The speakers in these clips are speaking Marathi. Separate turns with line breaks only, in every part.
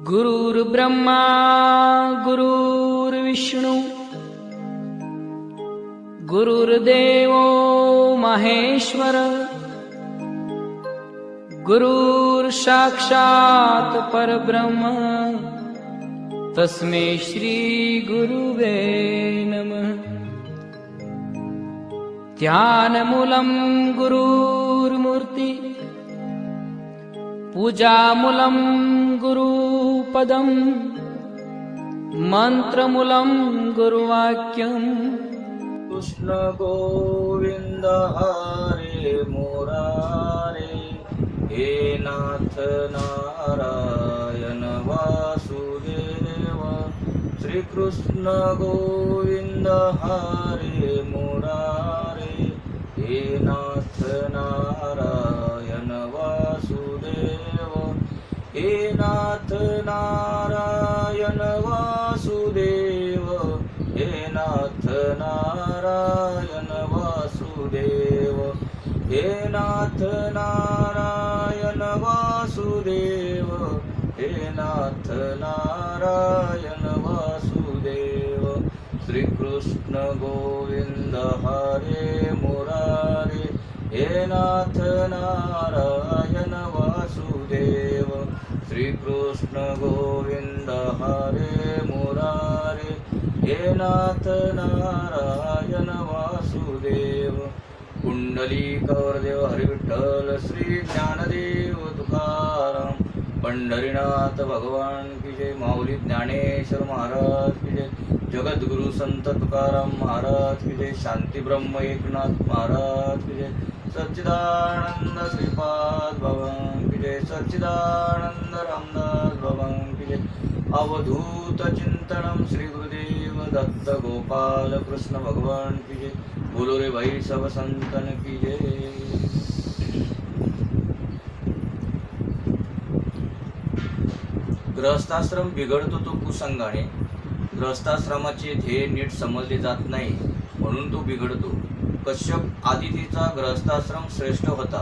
गुरुर्ब्रह्मा गुरुर्विष्णू गुरुर्देवो महेश्वर गुरुर्साक्षात् परब्रह्म तस्मै श्री गुरुवे नमः। ध्यानमूलं गुरुर्मूर्ति पूजामूलं गुरुपदं मंत्रमूलं गुरुवाक्यम्।
कृष्ण गोविंद हरे मुरारे, हे नाथ नारायण वासुदेव। श्री कृष्ण गोविंद हरे मुरारे, हे नाथ नारायण वासुदेव। हे नाथ नारायण वासुदेव, हे नाथ नारायण वासुदेव। हे नाथ नारायण वासुदेव, हे नाथ नारायण वासुदेव। श्री कृष्ण गोविंद हरे मुरारे, हे नाथ नारायण वासुदेव। श्री कृष्ण गोविंद हरे मुरारे, हे नाथ नारायण वासुदेव। कुंडली कौरदेव हरि विठ्ठल श्री ज्ञानदेव तुकाराम। पंढरीनाथ भगवान की जय। माऊली ज्ञानेश्वर महाराज की जय। जगद्गुरु संत तुकाराम महाराज की जय। शांती ब्रह्म एकनाथ महाराज की जय। सच्चिदानंद श्रीपाद भगवान की जय। सच्चिदानंद रामदास भगवान की जय। अवधूत चिंतनम श्री गुरुदेव दत्त गोपाल कृष्ण भगवान की जय। बोलो रे भाई सब संतन की जय। गृहस्थाश्रम बिघडतो तो कुसंगाने। गृहस्थाश्रमाचे ध्येय नीट समजले जात नाही म्हणून तो बिघडतो। कश्यप आदितीचा गृहस्थाश्रम श्रेष्ठ होता।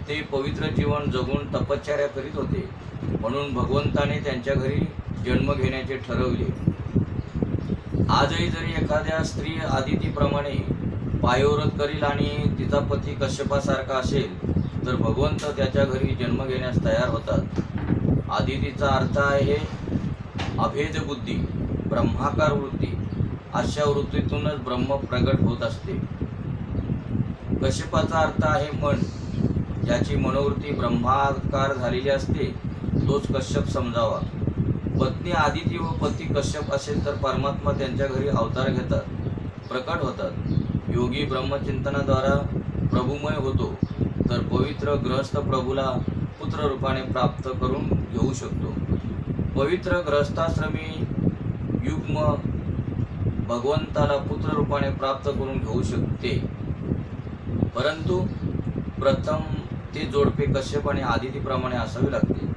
ते पवित्र जीवन जगून तपश्चर्या करीत होते म्हणून भगवंताने त्यांच्या घरी जन्म घेण्याचे ठरवले। आजही जरी एखाद्या स्त्री आदितीप्रमाणे पायव्रत करील आणि तिचा पती कश्यपासारखा असेल तर भगवंत त्याच्या घरी जन्म घेण्यास तयार होतात। आदितीचा अर्थ आहे अभेद बुद्धी, ब्रह्माकार वृत्ती। अशा वृत्तीतूनच ब्रह्म प्रगट होत असते। कश्यपाचा अर्थ आहे मन, ज्याची मनोवृत्ती ब्रह्माकार झालेली असते तोच कश्यप समजावा। पत्नी आदिती व पती कश्यप असेल तर परमात्मा त्यांच्या घरी अवतार घेतात, प्रकट होतात। योगी ब्रह्मचिंतनाद्वारा प्रभुमय होतो तर पवित्र गृहस्थ प्रभूला पुत्र रूपाने प्राप्त करून घेऊ शकतो। पवित्र गृहस्थाश्रमी युग्म भगवंताला पुत्र रूपाने प्राप्त करून घेऊ शकते, परंतु प्रथम ते जोडपे कश्यप आणि आदितीप्रमाणे असावे लागते।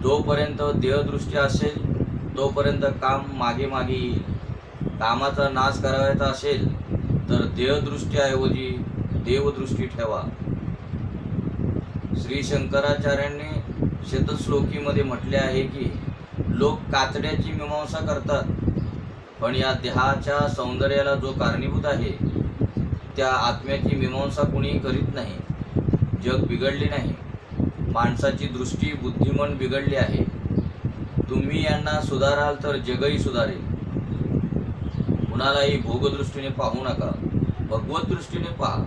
जोपर्यंत देहदृष्टी असेल तोपर्यंत काम मागे मागे येईल। कामाचा नाश करायचा असेल तर देहदृष्टीऐवजी देवदृष्टी ठेवा। श्री शंकराचार्यांनी शतश्लोकीमध्ये म्हटले आहे की लोक कातड्याची मीमांसा करतात, पण या देहाच्या सौंदर्याला जो कारणीभूत आहे त्या आत्म्याची मीमांसा कुणी करीत नाही। जग बिघडले नाही, माणसाची दृष्टी बुद्धिमन बिघडली आहे। तुम्ही यांना सुधाराल तर जगही सुधारेल। कुणालाही भोगदृष्टीने पाहू नका, भगवत दृष्टीने पहा।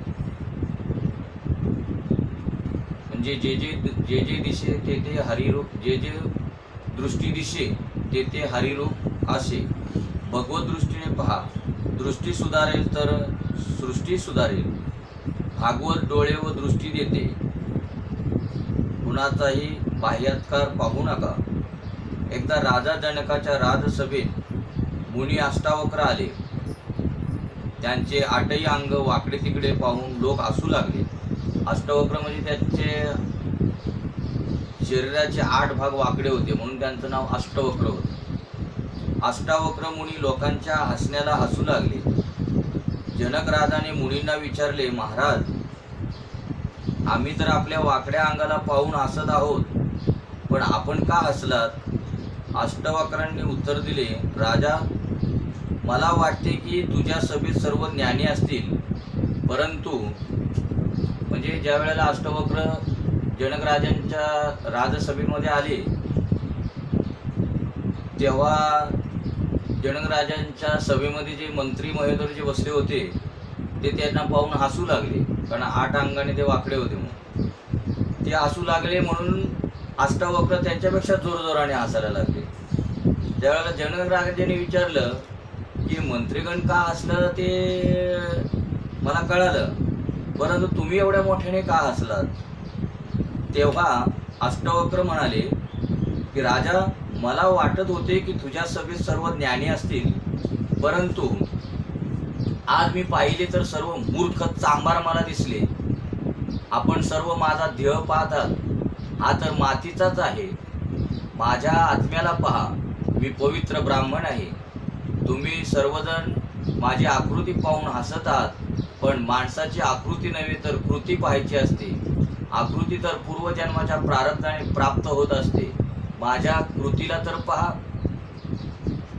म्हणजे जे जे दिसे ते ते हरिरूप, जे जे दृष्टी दिसे ते ते हरिरूप असे भगवत दृष्टीने पहा। दृष्टी सुधारेल तर सृष्टी सुधारेल। भागवत डोळे व दृष्टी देते, कुणाचाही बाह्यात्कार पाहू नका। एकदा राजा जनकाच्या राजसभेत मुनी अष्टावक्र आले। त्यांचे आठही अंग वाकडे तिकडे पाहून लोक हसू लागले। अष्टावक्र म्हणजे त्याचे शरीराचे 8 भाग वाकडे होते म्हणून त्यांचं नाव अष्टवक्र होते। अष्टावक्र मुनी लोकांच्या हसण्याला हसू लागले। जनक राजाने मुनींना विचारले, महाराज, आम्ही तर आपल्या वाकड्या अंगाला पाहून हसत आहोत, पण आपण का हसलात? अष्टवक्रांनी उत्तर दिले, राजा, मला वाटते की तुझ्या सभेत सर्व ज्ञानी असतील, परंतु म्हणजे ज्या वेळेला अष्टवक्र जनक राजांच्या राजसभेमध्ये आले तेव्हा जनक राजांच्या सभेमध्ये जे मंत्री महोदय जे बसले होते ते त्यांना पाहून हसू लागले, कारण 8 अंगाने ते वाकडे होते. मग ते हसू लागले म्हणून अष्टवक्र त्यांच्यापेक्षा जोरजोराने हसायला लागले. त्यावेळेला जनक राजांनी विचारलं की मंत्रीगण का हसलं ते मला कळालं, परंतु तुम्ही एवढ्या मोठ्याने का हसलात? तेव्हा अष्टवक्र म्हणाले की राजा, मला वाटत होते की तुझ्या सभेत सर्व ज्ञानी असतील, परंतु आज मी पाहिले तर सर्व मूर्ख चांभार मला दिसले. आपण सर्व माझा देह पाहतात, हा तर मातीचाच आहे. माझ्या आत्म्याला पहा, मी पवित्र ब्राह्मण आहे. तुम्ही सर्वजण माझी आकृती पाहून हसत आहात, पण माणसाची आकृती नव्हे तर कृती पाहायची असते. आकृती तर पूर्वजन्माच्या प्रारब्धाने प्राप्त होत असते. माझ्या कृतीला तर पहा.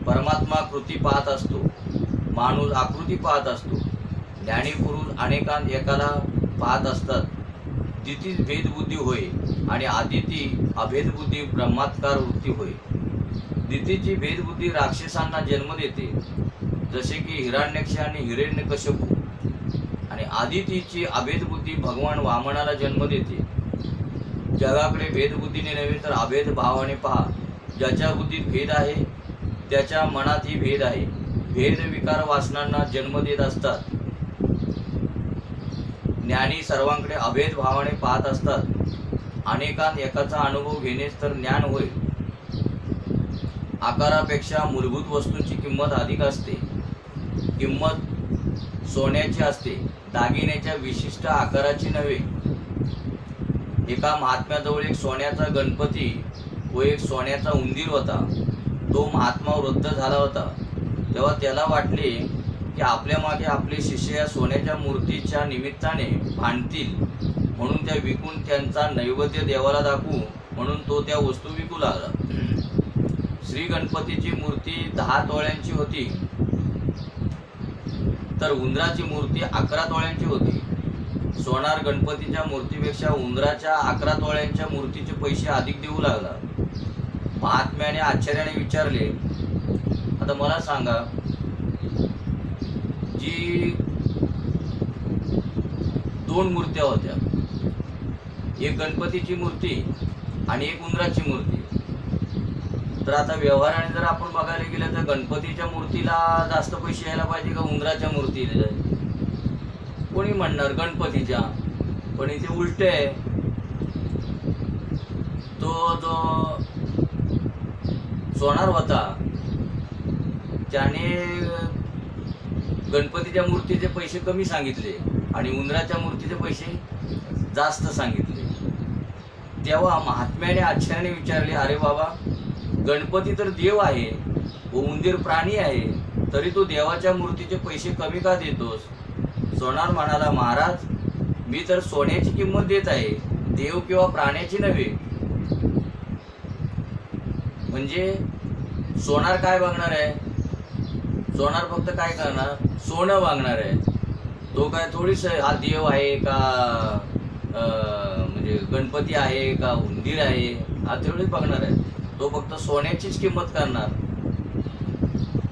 परमात्मा कृती पाहत असतो, माणूस आकृती पाहत असतो. ज्ञानी पुरुष अनेकांत एकाला पाहत असतात. दितीच भेदबुद्धी होय आणि आदिती अभेदबुद्धी ब्रह्मात्कार वृत्ती होय. दितीची भेदबुद्धी राक्षसांना जन्म देते, जसे की हिरण्याक्ष आणि हिरण्यकश्यपू, आणि आदितीची अभेदबुद्धी भगवान वामनाला जन्म देते. जगाकडे भेदबुद्धीने नव्हे तर अभेद भावाने पहा. ज्याच्या बुद्धीत भेद आहे त्याच्या मनातही भेद आहे. भेद विकार वासनांना जन्म देत असतात. ज्ञानी सर्वांकडे अभेद भावाने पाहत असतात. अनेकांत एकाचा अनुभव घेणेच तर ज्ञान होय. आकारापेक्षा मूलभूत वस्तूंची किंमत अधिक असते. किंमत सोन्याची असते, दागिन्याच्या विशिष्ट आकाराची नव्हे. एका महात्म्याजवळ एक सोन्याचा गणपती व एक सोन्याचा उंदीर होता. तो महात्मा वृद्ध झाला होता. तेव्हा त्याला वाटले की आपल्या मागे आपले शिष्य या सोन्याच्या मूर्तीच्या निमित्ताने भांडतील, म्हणून त्या विकून त्यांचा नैवेद्य देवाला दाखवू म्हणून तो त्या वस्तू विकू लागला. श्री गणपतीची मूर्ती 10 तोळ्यांची होती, तर उंदराची मूर्ती 11 तोळ्यांची होती. सोनार गणपतीच्या मूर्तीपेक्षा उंदराच्या 11 तोळ्यांच्या मूर्तीचे पैसे अधिक देऊ लागला. महात्म्याने आश्चर्याने विचारले, आता मला सांगा, जी 2 मूर्त्या होत्या, एक गणपतीची मूर्ती आणि एक उंदराची मूर्ती, तर आता व्यवहाराने जर आपण बघायला गेलं तर गणपतीच्या मूर्तीला जास्त पैसे यायला पाहिजे का उंदराच्या मूर्तीला? कोणी म्हणणार गणपतीच्या, पण इथे उलट आहे. तो जो सोनार होता त्याने गणपतीच्या मूर्तीचे पैसे कमी सांगितले आणि उंदराच्या मूर्तीचे पैसे जास्त सांगितले. तेव्हा महात्म्याने आश्चर्याने विचारले, अरे बाबा, गणपती तर देव आहे व उंदीर प्राणी आहे, तरी तू देवाच्या मूर्तीचे पैसे कमी का देतोस? सोनार म्हणाला, महाराज, मी तर सोन्याची किंमत देत आहे, देव किंवा प्राण्याची नव्हे. म्हणजे सोनार काय बघणार आहे? सोनार फक्त काय करणार? सोनं बघणार आहे. तो काय थोडीच हा देव आहे का, म्हणजे गणपती आहे का उंदीर आहे, हा थोडीच बघणार आहे. तो फक्त सोन्याचीच किंमत करणार.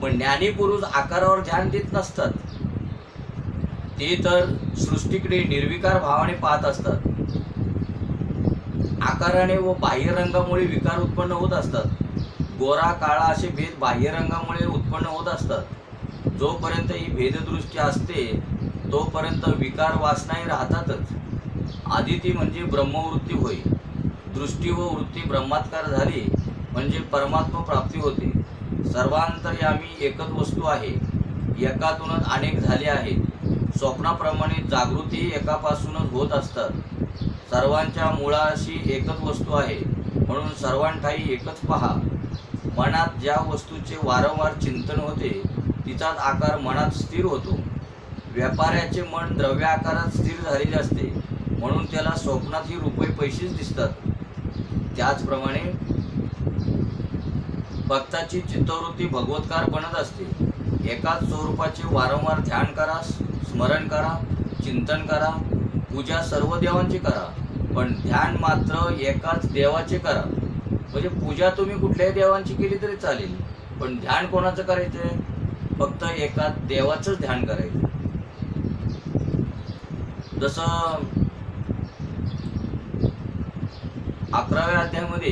पण ज्ञानी पुरुष आकारावर ध्यान देत नसतात. ते तर सृष्टीकडे निर्विकार भावाने पाहत असतात. आकाराने व बाह्य रंगामुळे विकार उत्पन्न होत असतात. गोरा काळा असे भेद बाह्य रंगामुळे उत्पन्न होत असतात. जोपर्यंत ही भेददृष्टी असते तोपर्यंत विकार वासनाही राहतातच. आदिती म्हणजे ब्रह्मवृत्ती होय. दृष्टी व वृत्ती ब्रह्मात्कार झाली म्हणजे परमात्मा प्राप्ती होते. सर्वांतर्यामी एकच वस्तू आहे, एकातूनच अनेक झाले आहेत. स्वप्नाप्रमाणे जागृती एकापासूनच होत असतात. सर्वांच्या मुळाशी एकच वस्तू आहे, म्हणून सर्वांठाई एकच पहा. मनात ज्या वस्तूचे वारंवार चिंतन होते तिचाच आकार मनात स्थिर होतो. व्यापाऱ्याचे मन द्रव्य आकारात स्थिर झालेले असते, म्हणून त्याला स्वप्नातही रुपये पैसेच दिसतात. त्याचप्रमाणे भक्ताची चित्तवृत्ती भगवतकार बनत असते. एकाच स्वरूपाचे वारंवार ध्यान करा, स्मरण करा, चिंतन करा, पूजा सर्व देवांची करा, पण ध्यान मात्र एकाच देवाचे करा. म्हणजे पूजा तुम्ही कुठल्याही देवांची केली तरी चालेल, पण ध्यान कोणाचं करायचंय? फक्त एकाच देवाचंच ध्यान करायचं. जसं 11व्या अध्यायामध्ये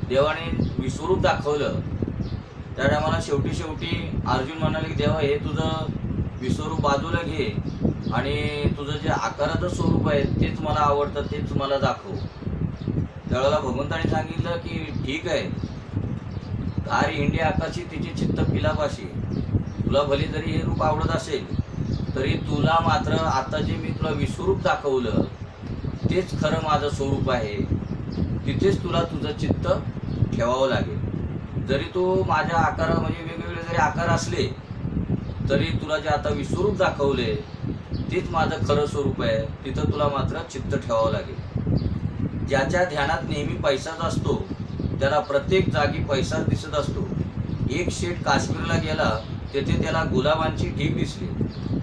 देवाने विश्वरूप दाखवलं, त्या टायमाला शेवटी अर्जुन म्हणाले की देवा, हे तुझं विश्वरूप बाजूला घे आणि तुझं जे आकाराचं स्वरूप आहे तेच मला आवडतं, तेच मला दाखव. त्यावेळेला भगवंताने सांगितलं की ठीक आहे, धार हिंडी आकाशी तिचे चित्त पिलापाशी. तुला भले जरी हे रूप आवडत असेल तरी तुला मात्र आता जे मी तुला विश्वरूप दाखवलं तेच खरं माझं स्वरूप आहे, तिथेच तुला तुझं चित्त ठेवावं लागेल. जरी तू माझ्या आकारा म्हणजे वेगवेगळे जरी आकार असले तरी तुला जे आता विश्वरूप दाखवले तेच माझं खरं स्वरूप आहे, तिथं तुला मात्र चित्त ठेवावं लागेल. ज्याच्या ध्यानात नेहमी पैसाच असतो त्याला प्रत्येक जागी पैसाच दिसत असतो. एक शेठ काश्मीरला गेला, तेथे त्याला गुलाबांची ढीग दिसली.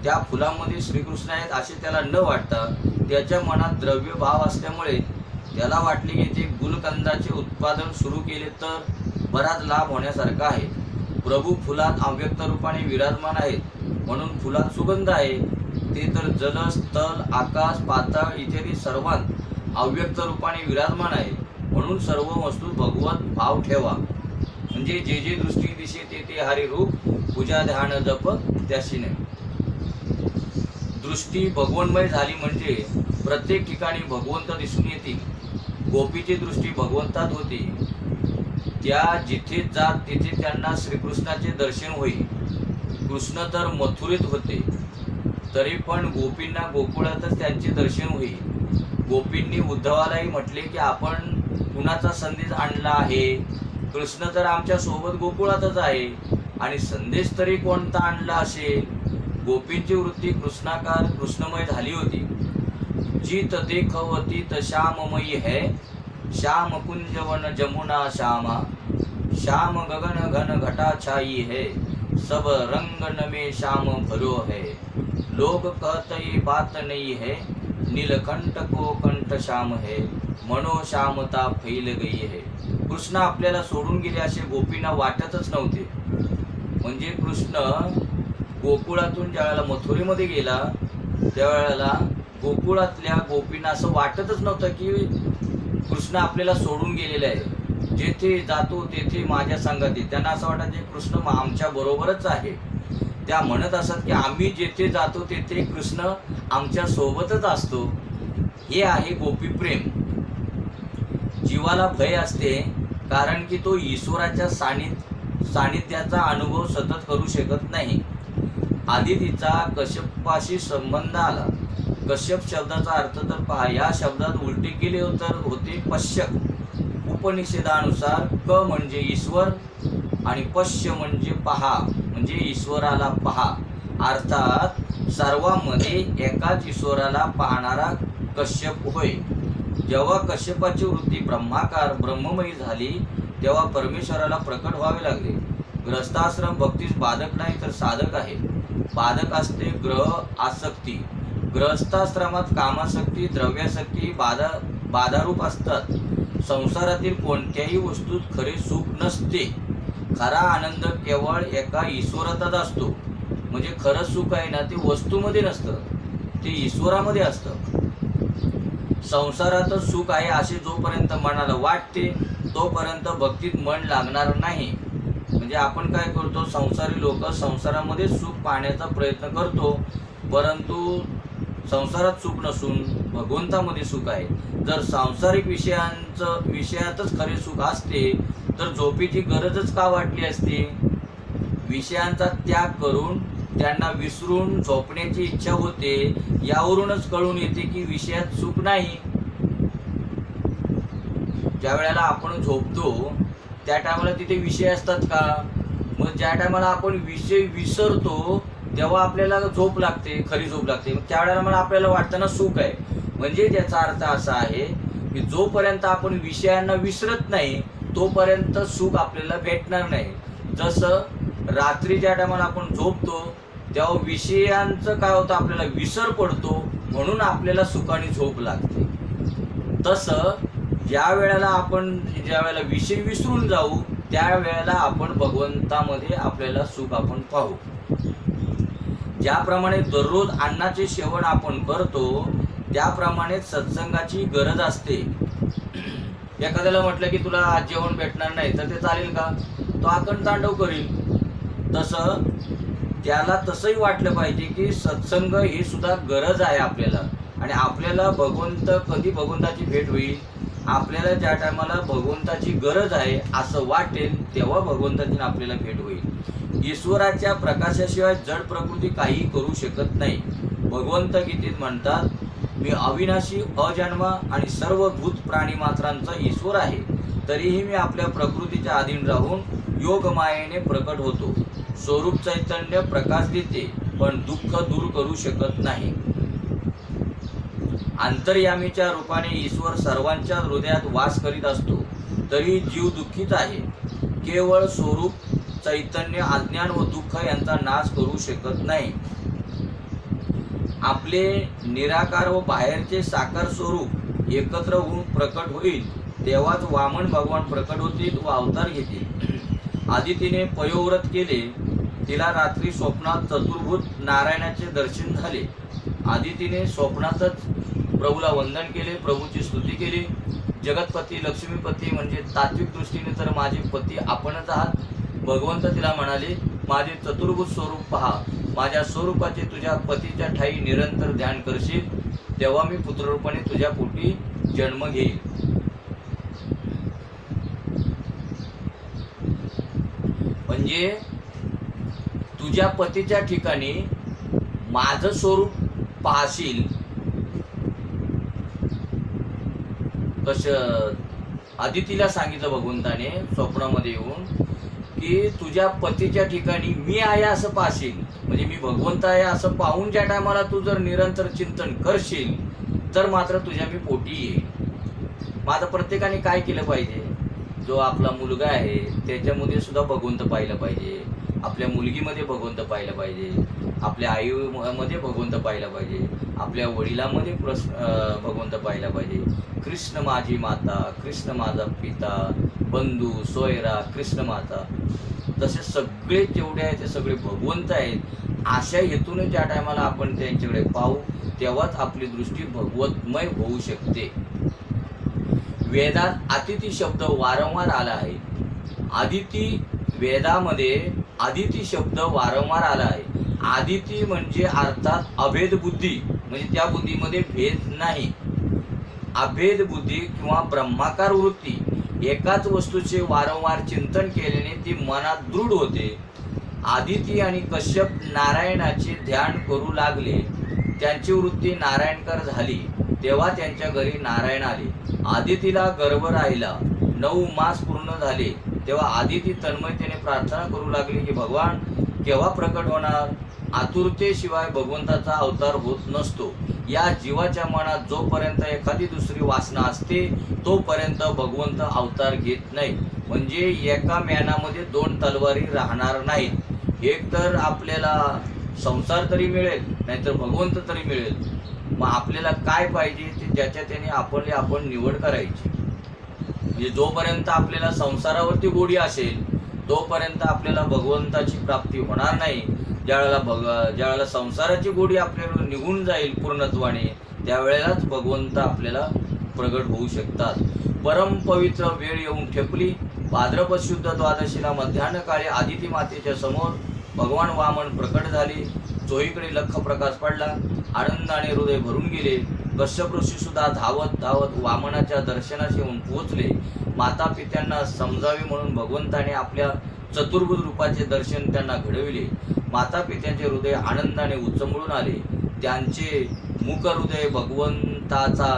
त्या फुलांमध्ये श्रीकृष्ण आहेत असे त्याला न वाटता त्याच्या मनात द्रव्य भाव असल्यामुळे त्याला वाटले की ते गुलकंदाचे उत्पादन सुरू केले तर बराच लाभ होण्यासारखा आहे. प्रभू फुलात अव्यक्त रूपाने विराजमान आहेत म्हणून फुलात सुगंध आहे. ते तर जल, स्थल, आकाश, पाताळ इत्यादी सर्वांत अव्यक्त रूपाने विराजमान आहे म्हणून सर्व वस्तू भगवत भाव ठेवा. म्हणजे जे जे दृष्टी दिशे ते ते हरी रूप, पूजा ध्यान जप त्याशी नाही. दृष्टी भगवन्मय झाली म्हणजे प्रत्येक ठिकाणी भगवंत दिसून येतील. गोपीची दृष्टी भगवंतात होती. त्या जिथे जात तिथे त्यांना श्रीकृष्णाचे दर्शन होईल. कृष्ण तर मथुरेत होते तरी पण गोपींना गोकुळातच त्यांचे दर्शन होईल. गोपींनी उद्धवालाही म्हटले की आपण कुणाचा संदेश आणला आहे? कृष्ण तर आमच्या सोबत गोकुळातच आहे आणि संदेश तरी कोणता आणला असेल? गोपींची वृत्ती कृष्णाकार कृष्णमय झाली होती. जीत देखवती त श्याममयी है, श्याम कुंज वन जमुना श्यामा, श्याम गगन घन घटा छाई है, सब रंग नमे श्याम भरो है, लोग कहते ये बात नहीं है, नीलकंठ को कंठ श्याम है, मनो श्यामता फैल गई है. कृष्ण आपल्याला सोडून गेले असे गोपींना वाटतच नव्हते. म्हणजे कृष्ण गोकुळातून ज्यावेळेला मथुरेमध्ये गेला त्यावेळेला गोकुळातल्या गोपींना असं वाटतच नव्हतं की कृष्ण आपल्याला सोडून गेलेले आहे. जेथे जातो तेथे माझ्या संगती. त्यांना असं वाटतं की कृष्ण आमच्या बरोबरच आहे. त्या म्हणत असत की आम्ही जेथे जातो तेथे कृष्ण आमच्या सोबतच असतो. हे आहे गोपी प्रेम. जीवाला भय असते कारण की तो ईश्वराच्या सानिध्याचा अनुभव सतत करू शकत नाही. आदितीचा कश्यपाशी संबंध आला. कश्यप शब्दाचा अर्थ तर पहा, या शब्दात उलटे केले तर होते पश्यक. उपनिषेधानुसार क म्हणजे ईश्वर आणि पश्य म्हणजे पहा, म्हणजे ईश्वराला पहा. अर्थात सर्वांमध्ये एकाच ईश्वराला पाहणारा कश्यप होय. जेव्हा कश्यपाची वृत्ती ब्रह्माकार ब्रह्ममयी झाली तेव्हा परमेश्वराला प्रकट व्हावे लागले. ग्रहस्थाश्रम भक्तीस बाधक नाही तर साधक आहे. बाधक असते ग्रह आसक्ती. ग्रहस्थाश्रमात कामासक्ती द्रव्यासक्ती बाधारूप असतात. संसारातील कोणत्याही वस्तूत खरे सुख नसते. खरा आनंद केवळ एका ईश्वरातच असतो. म्हणजे खरं सुख आहे ना ते वस्तूमध्ये नसतं, ते ईश्वरामध्ये असतं. संसारातच सुख आहे असे जोपर्यंत मनाला वाटते तोपर्यंत भक्तीत मन लागणार नाही. म्हणजे आपण काय करतो, संसारी लोक संसारामध्ये सुख पाहण्याचा प्रयत्न करतो, परंतु संसारात सुख नसून भगवंतामध्ये सुख आहे. जर सांसारिक विषयातच खरे सुख असते तर झोपेची गरजच का वाटली असते? विषयांचा त्याग करून त्यांना विसरून झोपण्याची इच्छा होते. यावरूनच कळून येते की विषयात सुख नाही. ज्या वेळेला आपण झोपतो त्या टायमाला तिथे विषय असतात का? मग ज्या टायमाला आपण विषय विसरतो तेव्हा आपल्याला झोप लागते, खरी झोप लागते. त्यावेळेला मला आपल्याला वाटतं ना सुख आहे. म्हणजे ज्याचा अर्थ असा आहे की जोपर्यंत आपण विषयांना विसरत नाही तोपर्यंत सुख आपल्याला भेटणार नाही. जसं रात्री ज्या टायमाला आपण झोपतो तेव्हा विषयांचं काय होतं, आपल्याला विसर पडतो म्हणून आपल्याला सुखाने झोप लागते. तसं ज्या वेळेला विषय विसरून जाऊ त्यावेळेला आपण भगवंतामध्ये आपल्याला सुख आपण पाहू. ज्याप्रमाणे दररोज अन्नाचे सेवन आपण करतो त्याप्रमाणे सत्संगाची गरज असते. एखाद्याला म्हटलं की तुला आज जेवण भेटणार नाही तर ते चालेल का? तो आकंठ तांडव करील. तसं त्याला तसंही वाटलं पाहिजे की सत्संग ही सुद्धा गरज आहे आपल्याला. आणि आपल्याला कधी भगवंताची भेट होईल, आपल्याला ज्या टायमाला भगवंताची गरज आहे असं वाटेल तेव्हा भगवंताची आपल्याला भेट होईल. ईश्वराच्या प्रकाशाशिवाय जड प्रकृती काही करू शकत नाही. भगवंत गीतेत म्हणतात, मी अविनाशी अजन्मा आणि सर्व भूत प्राणी मात्रांचा ईश्वर आहे, तरीही मी आपल्या प्रकृतीच्या अधीन राहून योग मायेने प्रकट होतो. स्वरूप चैतन्य प्रकाश देते पण दुःख दूर करू शकत नाही. अंतर्यामीच्या रूपाने ईश्वर सर्वांच्या हृदयात वास करीत असतो तरी जीव दुःखीत आहे. केवळ स्वरूप चैतन्य अज्ञान व दुःख यांचा नाश करू शकत नाही. आपले निराकार व बाहेरचे साकार स्वरूप एकत्र होऊन प्रकट होईल तेव्हाच वामन भगवान प्रकट होतील व अवतार घेतील. आदितीने पयोव्रत केले, तिला रात्री स्वप्नात चतुर्भुत नारायणाचे दर्शन झाले. आदितीने स्वप्नातच प्रभूला वंदन केले, प्रभूची स्तुती केली. जगतपती लक्ष्मीपती म्हणजे तात्विक दृष्टीने तर माझे पती आपणच आहात. भगवंत तिला म्हणाले, माझे चतुर्भुत स्वरूप पहा. माझ्या स्वरूपाचे तुझ्या पतीच्या ठाई निरंतर ध्यान करशील तेव्हा मी पुत्ररूपाने तुझ्या पोटी जन्म घेईल. म्हणजे तुझ्या पतीच्या ठिकाणी माझं स्वरूप पाहशील. कसं आदितीला सांगितलं भगवंताने स्वप्नामध्ये येऊन की तुझ्या पतीच्या ठिकाणी मी आहे असं पाहशील. म्हणजे मी भगवंत आहे असं पाहून ज्या टायमाला तू जर निरंतर चिंतन करशील तर मात्र तुझ्या मी पोटी येईल. मग आता प्रत्येकाने काय केलं पाहिजे? जो आपला मुलगा आहे त्याच्यामध्ये सुद्धा भगवंत पाहिलं पाहिजे, आपल्या मुलगीमध्ये भगवंत पाहिलं पाहिजे, आपल्या आईमध्ये भगवंत पाहिलं पाहिजे, आपल्या वडिलांमध्ये भगवंत पाहिला पाहिजे. कृष्ण माझी माता, कृष्ण माझा पिता, बंधू, सोयरा, कृष्ण माता, तसे सगळे जेवढे आहेत ते सगळे भगवंत आहेत. अशा हेतूने ज्या टायमाला आपण त्यांच्याकडे पाहू तेव्हाच आपली दृष्टी भगवतमय होऊ शकते. वेदात अदिती शब्द वारंवार आला आहे. वेदामध्ये अदिती शब्द वारंवार आला आहे. अदिती म्हणजे अर्थात अभेद बुद्धी, म्हणजे त्या बुद्धीमध्ये भेद नाही. अभेद बुद्धी किंवा ब्रह्माकार वृत्ती, एकाच वस्तूचे वारंवार चिंतन केल्याने ती मनात दृढ होते. आदिती आणि कश्यप नारायणाचे ध्यान करू लागले. त्यांची वृत्ती नारायणकर झाली तेव्हा त्यांच्या घरी नारायण आले. आदितीला गर्भ राहिला. 9 मास पूर्ण झाले तेव्हा आदिती तन्मयतेने प्रार्थना करू लागली की भगवान केव्हा प्रकट होणार? आतुरतेशिवाय भगवंताचा अवतार होत नसतो. या जीवाच्या मनात जोपर्यंत एखादी दुसरी वासना असते तोपर्यंत भगवंत अवतार घेत नाही. म्हणजे एका म्यानामध्ये 2 तलवारी राहणार नाहीत. एक तर आपल्याला संसार तरी मिळेल नाहीतर भगवंत तरी मिळेल. मग आपल्याला काय पाहिजे ते ज्याच्या त्याने आपण निवड करायची. म्हणजे जोपर्यंत आपल्याला संसारावरती गोडी असेल तोपर्यंत आपल्याला भगवंताची प्राप्ती होणार नाही. ज्यावेळेला संसाराची गोडी आपल्याला निघून जाईल पूर्णत्वाने त्यावेळेलाच भगवंत आपल्याला प्रगट होऊ शकतात. परम पवित्र वेळ येऊन ठेपली. भाद्रपद शुद्ध द्वादशीला मध्यान्ह काळी आदिती मातेच्या समोर भगवान वामन प्रकट झाले. चोहीकडे लख प्रकाश पडला. आनंदाने हृदय भरून गेले. कश्यप ऋषी सुद्धा धावत वामनाच्या दर्शनास येऊन पोहोचले. माता पित्यांना समजावे म्हणून भगवंताने आपल्या चतुर्भुज रूपाचे दर्शन त्यांना घडविले. माता पित्यांचे हृदय आनंदाने उचंबळून आले. त्यांचे मुख हृदय भगवंताचा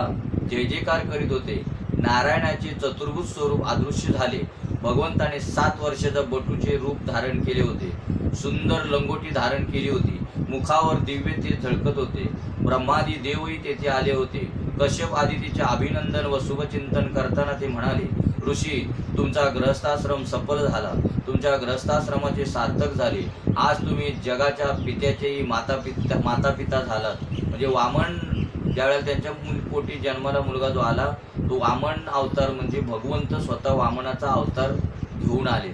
जय जयकार करीत होते. नारायणाचे चतुर्भुज स्वरूप अदृश्य झाले. भगवंताने 7 वर्षाचा बटूचे रूप धारण केले होते. सुंदर लंगोटी धारण केली होती. मुखावर दिव्य ते झळकत होते. ब्रह्मादी देवही तेथे आले होते. कश्यप आदितीचे अभिनंदन व शुभचिंतन करताना ते म्हणाले, ऋषी, तुमचा गृहस्थाश्रम सफल झाला, तुमच्या गृहस्थाश्रमाचे सार्थक झाले. आज तुम्ही जगाच्या पित्याचेही माता पिता झालात. म्हणजे वामन ज्यावेळेला त्यांच्या पोटी जन्माला मुलगा जो आला तो वामन अवतार म्हणजे भगवंत स्वतः वामनाचा अवतार घेऊन आले.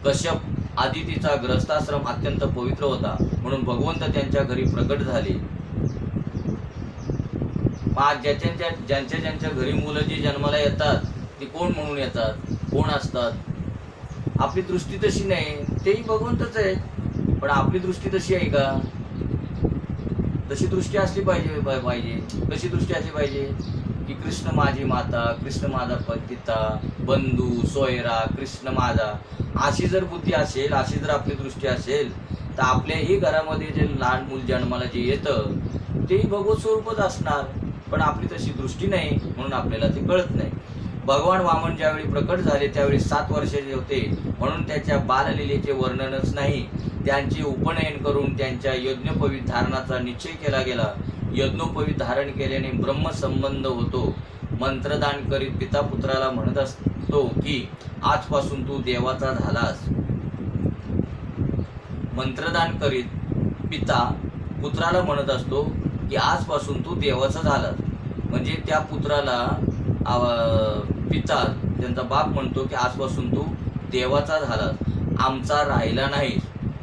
कश्यप आदितीचा गृहस्थाश्रम अत्यंत पवित्र होता म्हणून भगवंत त्यांच्या घरी प्रकट झाले. आज ज्यांच्या घरी मुलं जी जन्माला येतात ती कोण म्हणून येतात, कोण असतात? आपली दृष्टी तशी नाही, तेही भगवंतच आहे, पण आपली दृष्टी तशी आहे का? तशी दृष्टी असली पाहिजे. कशी दृष्टी असली पाहिजे की कृष्ण माझी माता, कृष्ण माझा पिता, बंधू, सोयरा, कृष्ण माझा, अशी जर बुद्धी असेल, अशी जर आपली दृष्टी असेल तर आपल्याही घरामध्ये जे लहान मूल जन्माला जे येतं तेही भगवत स्वरूपच असणार. पण आपली तशी दृष्टी नाही म्हणून आपल्याला ते कळत नाही. भगवान वामन ज्यावेळी प्रकट झाले त्यावेळी 7 वर्षाचे होते म्हणून त्याच्या बाललीलेचे वर्णनच नाही. त्यांचे उपनयन करून त्यांच्या यज्ञोपवीत धारणाचा निश्चय केला गेला. यज्ञोपवीत धारण केल्याने ब्रह्मसंबंध होतो. मंत्रदान करीत पिता पुत्राला म्हणत असतो की आजपासून तू देवाचा झालास. मंत्रदान करीत पिता पुत्राला म्हणत असतो की आजपासून तू देवाचा झालास. म्हणजे त्या पुत्राला पिता त्यांचा बाप म्हणतो की आजपासून तू देवाचा झालास, आमचा राहिला नाहीस.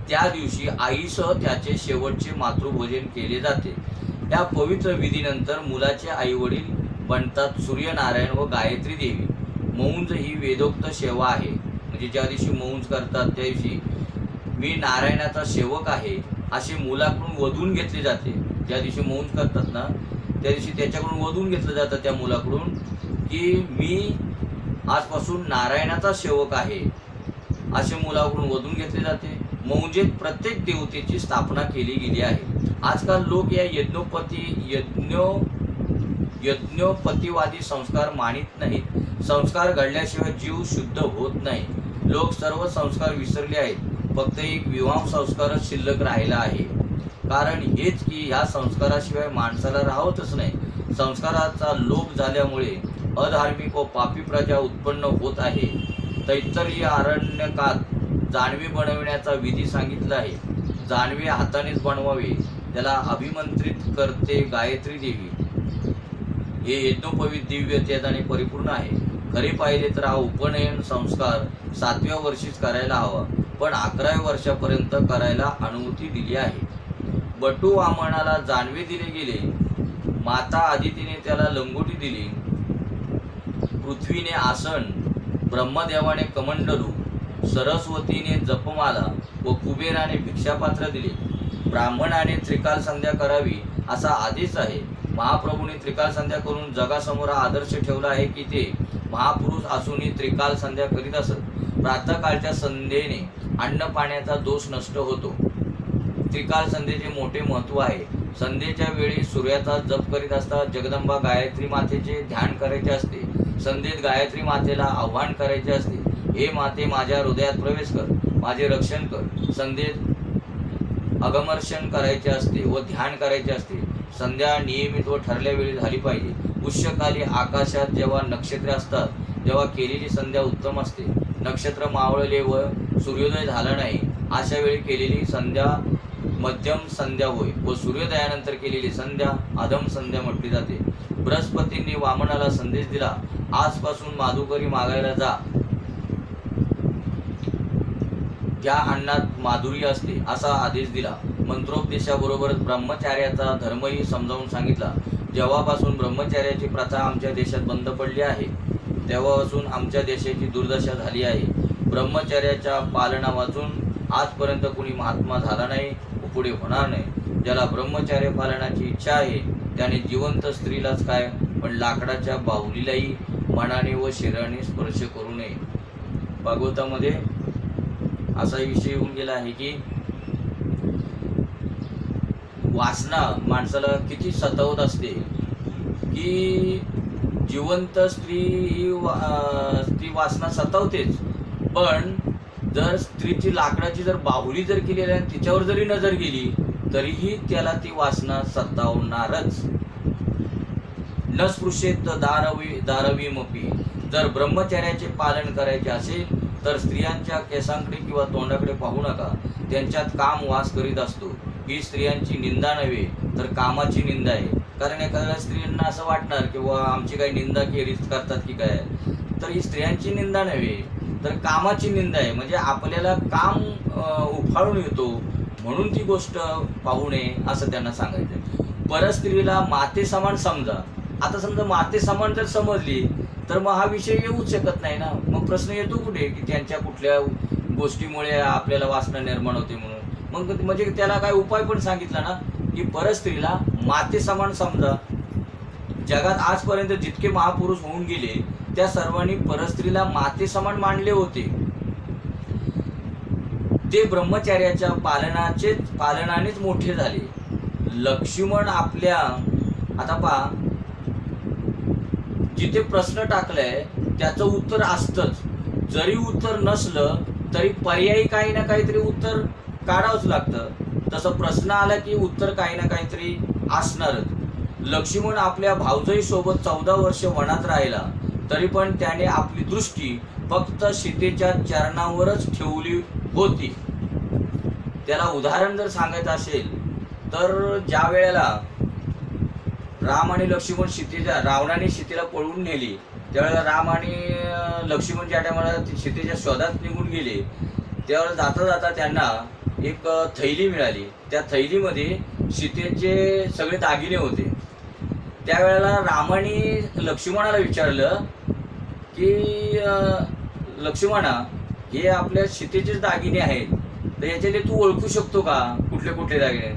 त्या दिवशी आईसह त्याचे शेवटचे मातृभोजन केले जाते. या पवित्र विधीनंतर मुलाचे आई वडील बनतात सूर्यनारायण व गायत्री देवी. मौंज ही वेदोक्त सेवा आहे. म्हणजे ज्या दिवशी मौंज करतात त्या दिवशी मी नारायणाचा सेवक आहे असे मुलाकडून वधून घेतले जाते. ज्या दिवशी मौंज करतात ना त्या दिवशी त्याच्याकडून वधून घेतलं जातं त्या मुलाकडून की मी आजपासून नारायणाचा सेवक आहे असे मुलाकडून वधून घेतले जाते. मौंजेत प्रत्येक देवतेची स्थापना केली गेली आहे. आजकाल लोक या यज्ञोपतीवादी संस्कार मानित नाहीत. संस्कार घडल्याशिवाय जीव शुद्ध होत नाही. लोक सर्व संस्कार विसरले आहेत. फक्त एक विवाह संस्कारच शिल्लक राहिला आहे. कारण हेच की ह्या संस्काराशिवाय माणसाला राहतच नाही. संस्काराचा लोप झाल्यामुळे अधार्मिक व पापी प्रजा उत्पन्न होत आहे. तैत्तरीय आरण्यकात जानवे बनविण्याचा विधी सांगितला आहे. जानवे हातानेच बनवावे. त्याला अभिमंत्रित करते गायत्री देवी. हे यज्ञोपवीत दिव्य तेजाने परिपूर्ण आहे. खरे पाहिले तर हा उपनयन संस्कार 7व्या वर्षीच करायला हवा, पण 11व्या वर्षापर्यंत करायला अनुमती दिली आहे. बटू वामनाला जानवे दिले गेले. माता आदितीने त्याला लंगोटी दिली. पृथ्वीने आसन, ब्रह्मदेवाने कमंडलू, सरस्वतीने जपमाला व कुबेराने भिक्षापात्र दिले. ब्राह्मणाने त्रिकाल संध्या करावी असा आदेश आहे. महाप्रभूने त्रिकाल संध्या करून जगासमोर आदर्श ठेवला आहे की ते महापुरुष असूनही त्रिकाल संध्या करीत असत. प्रातःकाळच्या संध्येने अन्न पाण्याचा दोष नष्ट होतो. त्रिकाल संध्येचे मोठे महत्त्व आहे. संध्येच्या वेळी सूर्याचा जप करीत असता जगदंबा गायत्री मातेचे ध्यान करायचे असते. संध्येत गायत्री मातेला आव्हान करायचे असते, हे माते माझ्या हृदयात प्रवेश कर, माझे रक्षण कर. संध्येत अगमर्षण करायचे असते व ध्यान करायचे असते. संध्या नियमित व ठरल्या वेळी झाली पाहिजे. पुष्यकाली आकाशात जेव्हा नक्षत्रे असतात तेव्हा केलेली संध्या उत्तम असते. नक्षत्र मावळले व सूर्योदय झाला नाही अशा वेळी केलेली संध्या मध्यम संध्या होय व सूर्योदयानंतर केलेली संध्या अधम संध्या म्हटली जाते. बृहस्पतींनी वामनाला संदेश दिला, आजपासून माधुकरी मागायला जा, ज्या अन्नात माधुर्य असते असा आदेश दिला. मंत्रोपदेशाबरोबरच ब्रह्मचार्याचा धर्मही समजावून सांगितला. जेव्हापासून ब्रह्मचार्याची प्रथा आमच्या देशात बंद पडली आहे तेव्हापासून आमच्या देशाची दुर्दशा झाली आहे. ब्रह्मचर्याच्या पालना वाचून आजपर्यंत कोणी महात्मा झाला नाही व पुढे होणार नाही. ज्याला ब्रह्मचर्य पालनाची इच्छा आहे त्याने जिवंत स्त्रीलाच काय पण लाकडाच्या बाहुलीलाही मनाने व शरीराने स्पर्श करू नये. भागवतामध्ये असा विषय येऊन गेला आहे की वासना माणसाला किती सतावत असते की जिवंत स्त्री ही ती वासना सतावतेच, पण जर स्त्रीची लाकडाची जर बाहुली जर केलेली आहे तिच्यावर जरी नजर गेली तरीही त्याला ती वासना सतावणारच. न स्पृशेत दारवीमपी. जर ब्रह्मचर्याचे पालन करायचे असेल तर स्त्रियांच्या केसांकडे किंवा तोंडाकडे पाहू नका, त्यांच्यात काम वास करीत असतो. ही स्त्रियांची निंदा नव्हे तर कामाची निंदा आहे. कारण एखाद्या स्त्रियांना असं वाटणार की वा आमची काही निंदा केलीच करतात की काय, तर ही स्त्रियांची निंदा नव्हे तर कामाची निंदा आहे. म्हणजे आपल्याला काम उफाळून येतो म्हणून ती गोष्ट पाहू नये असं त्यांना सांगायचं. परस्त्रीला माते समान समजा. आता समजा माते समान जर समजली तर मग हा विषय येऊच शकत नाही ना. मग प्रश्न येतो कुठे की त्यांच्या कुठल्या गोष्टीमुळे आपल्याला वासना निर्माण होते म्हणून. मग म्हणजे त्याला काय उपाय पण सांगितला ना की परस्त्रीला माते समान समजा. जगात आजपर्यंत जितके महापुरुष होऊन गेले त्या सर्वांनी परस्त्रीला माते समान मानले होते. ते ब्रह्मचर्याच्या पालनानेच मोठे झाले. लक्ष्मण आपल्या आता पहा जिथे प्रश्न टाकलाय त्याचं उत्तर असतंच. जरी उत्तर नसलं तरी पर्यायी काही ना काहीतरी उत्तर काढावंच लागतं. तसं प्रश्न आला की उत्तर काही ना काहीतरी असणारच. लक्ष्मण आपल्या भावजाईसोबत 14 वर्ष वनात राहिला तरी पण त्याने आपली दृष्टी फक्त सीतेच्या चरणावरच ठेवली होती. त्याला उदाहरण जर सांगायचं असेल तर ज्या वेळेला राम आणि लक्ष्मण रावणाने सीतेला पळवून नेली त्यावेळेला राम आणि लक्ष्मण ज्या टायमाला सीतेच्या शोधात निघून गेले त्यावेळेला जाता जाता त्यांना एक थैली मिळाली. त्या थैलीमध्ये सीतेचे सगळे दागिने होते. त्यावेळेला रामाने लक्ष्मणाला विचारलं की लक्ष्मणा हे आपल्या सीतेचेच दागिने आहेत तर याच्याने तू ओळखू शकतो का कुठले कुठले दागिने.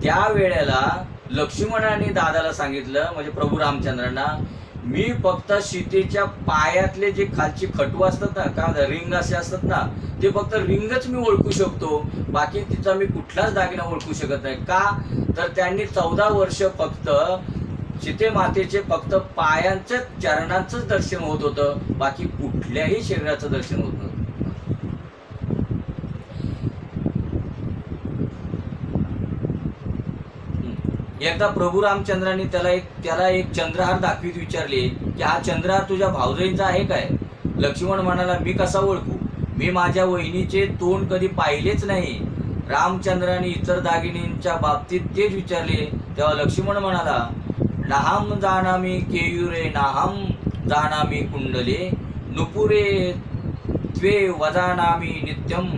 त्यावेळेला लक्ष्मणाने दादाला सांगितलं म्हणजे प्रभू रामचंद्रांना मी फक्त सीतेच्या पायातले जे खालची खटू असतात ना काय रिंग असे असतात ना ते फक्त रिंगच मी ओळखू शकतो, बाकी तिचा मी कुठलाच दागिना ओळखू शकत नाही. का तर त्यांनी 14 वर्ष फक्त सीते मातेचे फक्त पायांचं चरणांचंच दर्शन होत होतं, बाकी कुठल्याही शरीराचं दर्शन होत नव्हतं. एकदा प्रभू रामचंद्रांनी त्याला एक चंद्रहार दाखवीत विचारले की हा चंद्रहार तुझ्या भावजाईंचा आहे काय. लक्ष्मण म्हणाला मी कसा ओळखू, मी माझ्या वहिनीचे तोंड कधी पाहिलेच नाही. रामचंद्राने इतर दागिन्यांच्या बाबतीत तेच विचारले तेव्हा लक्ष्मण म्हणाला नाहम जानामी केयुरे नाहम जानामी कुंडले नुपुरे त्वे वजानामी नित्यम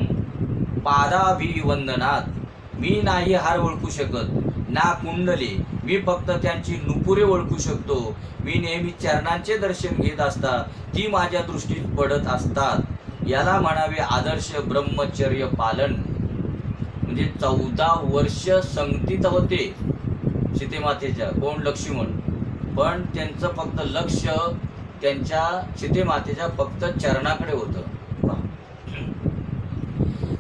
पादाभिवंदनात. मी नाही हार ओळखू शकत ना कुंडले, मी फक्त त्यांची नुपुरे ओळखू शकतो. मी नेहमी चरणांचे दर्शन घेत असता ती माझ्या दृष्टीत पडत असतात. याला म्हणावे आदर्श ब्रह्मचर्य पालन. म्हणजे 14 वर्ष संगतीत होते सीतेमातेच्या कोण लक्ष्मण, पण त्यांचं फक्त लक्ष त्यांच्या सीतेमातेच्या फक्त चरणाकडे होतं.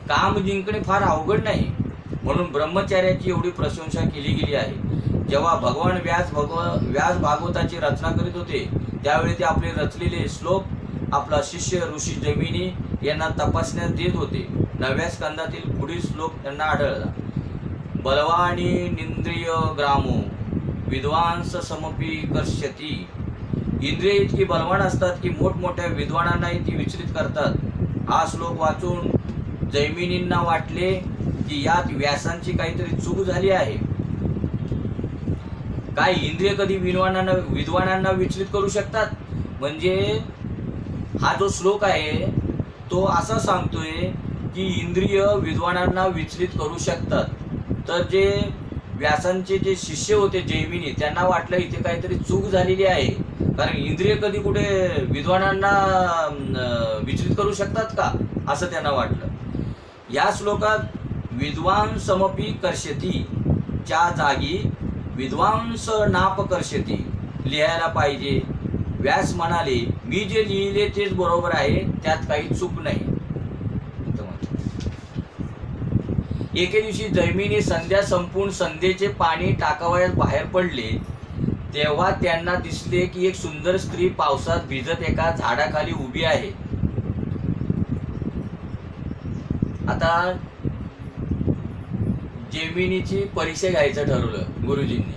काम जिंकणे फार अवघड नाही म्हणून ब्रह्मचर्याची एवढी प्रशंसा केली गेली आहे. जेव्हा भगवान व्यास भागवताची रचना करीत होते त्यावेळी ते आपले रचलेले श्लोक आपला शिष्य ऋषी जैमिनी यांना तपासण्यास देत होते. 9व्या स्कंदातील पुढील श्लोक त्यांना आढळला. बलवानी निंद्रिय ग्रामो विद्वांस समपी कर्ष्यती. इंद्रिय इतकी बलवान असतात की मोठमोठ्या विद्वानांनाही ती विचलित करतात. हा श्लोक वाचून जैमिनींना वाटले की यात व्यासांची काहीतरी चूक झाली आहे. काय इंद्रिय कधी विद्वानांना विचलित करू शकतात. म्हणजे हा जो श्लोक आहे तो असा सांगतोय की इंद्रिय विद्वानांना विचलित करू शकतात. तर जे व्यासांचे जे शिष्य होते जैमिनी त्यांना वाटलं इथे काहीतरी चूक झालेली आहे, कारण इंद्रिय कधी कुठे विद्वानांना विचलित करू शकतात का असं त्यांना वाटलं. या श्लोकात विद्वान समपी कर्ष्यती च्या जागी विद्वांस नाप कर्ष्यती लिहायला पाहिजे. व्यास म्हणाले मी जे लिहिले तेच बरोबर आहे, त्यात काही चूक नाही. एके दिवशी जैमिनी संध्या संपून संध्येचे पाणी टाकावयास बाहेर पडले तेव्हा त्यांना दिसले की एक सुंदर स्त्री पावसात भिजत एका झाडाखाली उभी आहे. आता जैमिनीची परीक्षा घ्यायचं ठरवलं गुरुजींनी.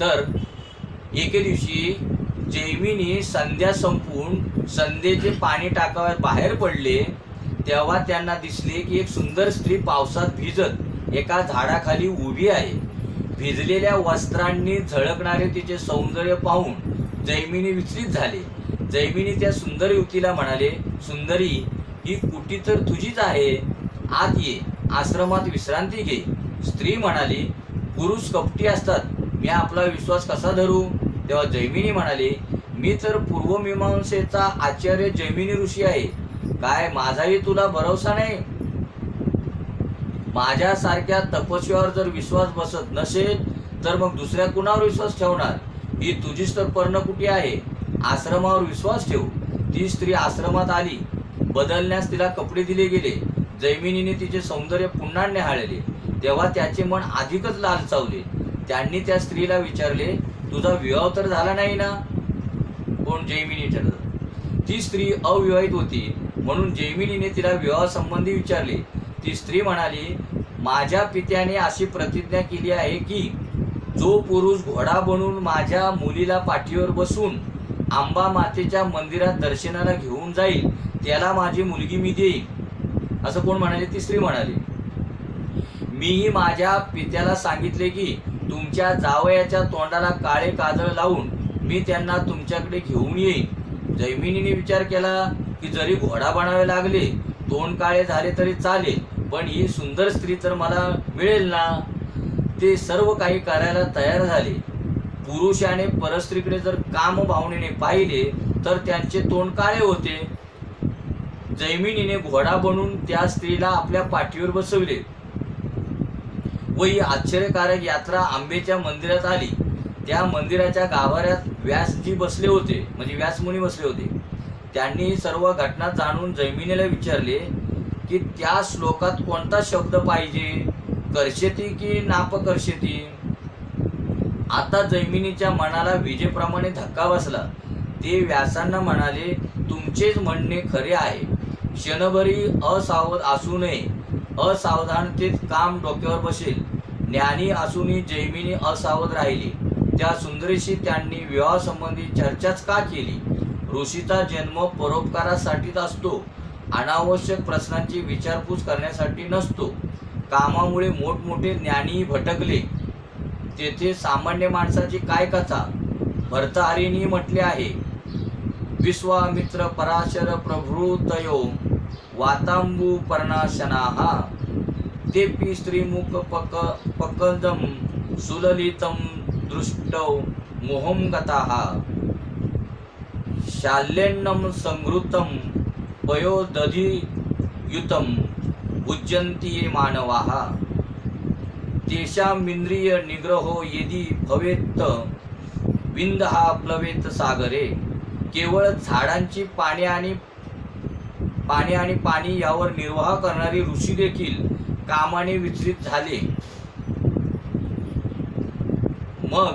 तर एके दिवशी जैमिनी संध्या संपून संध्येचे पाणी टाकाव्यात बाहेर पडले, तेव्हा त्यांना दिसले की एक सुंदर स्त्री पावसात भिजत एका झाडाखाली उभी आहे. भिजलेल्या वस्त्रांनी झळकणारे तिचे सौंदर्य पाहून जैमिनी विचलित झाले. जैमिनी त्या सुंदर युवतीला म्हणाले, सुंदरी, ही कुटी तर तुझीच आहे, आत ये, आश्रमात विश्रांती घे. स्त्री म्हणाली, पुरुष कपटी असतात, मी आपला विश्वास कसा धरू? तेव्हा जैमिनी म्हणाले, मी तर पूर्वमीमांसेचा आचार्य जैमिनी ऋषी आहे, काय माझाही तुला भरोसा नाही? माझ्यासारख्या तपस्वीवर जर विश्वास बसत नसेल तर मग दुसऱ्या कुणावर विश्वास ठेवणार? ही तुझीच तर पर्णकुटी आहे, आश्रमावर विश्वास ठेव. ती स्त्री आश्रमात आली. बदलण्यास तिला कपडे दिले गेले. जैमिनीने तिचे सौंदर्य पुन्हा न्याहाळले, तेव्हा त्याचे मन अधिकच लालचावले. त्यांनी त्या स्त्रीला विचारले, तुझा विवाह तर झाला नाही ना? कोण? जैमिनी ठरत. ती स्त्री अविवाहित होती, म्हणून जैमिनीने तिला विवाहासंबंधी विचारले. ती स्त्री म्हणाली, माझ्या पित्याने अशी प्रतिज्ञा केली आहे की जो पुरुष घोडा बनून माझ्या मुलीला पाठीवर बसून आंबा मातेच्या मंदिरात दर्शनाला घेऊन जाईल त्याला माझी मुलगी मी देईन. असं कोण म्हणाले? ती स्त्री म्हणाली. मीही माझ्या पित्याला सांगितले की तुमच्या जावयाच्या तोंडाला काळे काजळ लावून मी त्यांना तुमच्याकडे घेऊन येईन. जैमिनीने विचार केला की जरी घोडा बनावे लागले, तोंड काळे झाले तरी चालेल, पण ही सुंदर स्त्री तर मला मिळेल ना? ते सर्व काही करायला तयार झाले. पुरुषाने परस्त्रीकडे जर काम भावनेने पाहिले तर त्यांचे तोंड काळे होते. जैमिनीने घोडा बनून त्या स्त्रीला आपल्या पाठीवर बसवले व ही आश्चर्यकारक यात्रा आंबेच्या मंदिरात आली. त्या मंदिराच्या गाभाऱ्यात व्यासजी बसले होते, म्हणजे व्यासमुनी बसले होते. त्यांनी सर्व घटना जाणून जैमिनीला विचारले की त्या श्लोकात कोणता शब्द पाहिजे, कर्षती की नापकर्षती? आता जैमिनीच्या मनाला विजेप्रमाणे धक्का बसला. ते व्यासांना म्हणाले, तुमचेच म्हणणे खरे आहे. क्षणभरी असावध असू नये, असावधानतेत काम डोक्यावर बसेल. ज्ञानी असूनही जैमिनी असावध राहिली. त्या सुंदरीशी त्यांनी विवाहासंबंधी चर्चाच का केली? ऋषीचा जन्म परोपकारासाठीच असतो, अनावश्यक प्रश्नांची विचारपूस करण्यासाठी नसतो. कामामुळे मोठमोठे ज्ञानी भटकले, तेथे सामान्य माणसाची काय कथा? भर्तहरींनी म्हटले आहे, विश्वामित्र पराशर प्रभृतयो वातांबू पर्णाशनाः तेपि स्त्रीमुख पकजम सुललितं दृष्टौ मोहं गताः शाल्यन्नं संहृतं पयोदधियुतं भुज्यन्ति ये मानवाः तेषामिंद्रिय निग्रहो यदि भवेत् विंदः प्लवेत सागरे. केवळ झाडांची पाणी आणि पाणी यावर निर्वाह करणारे ऋषी देखील कामाने विचलित झाले. मग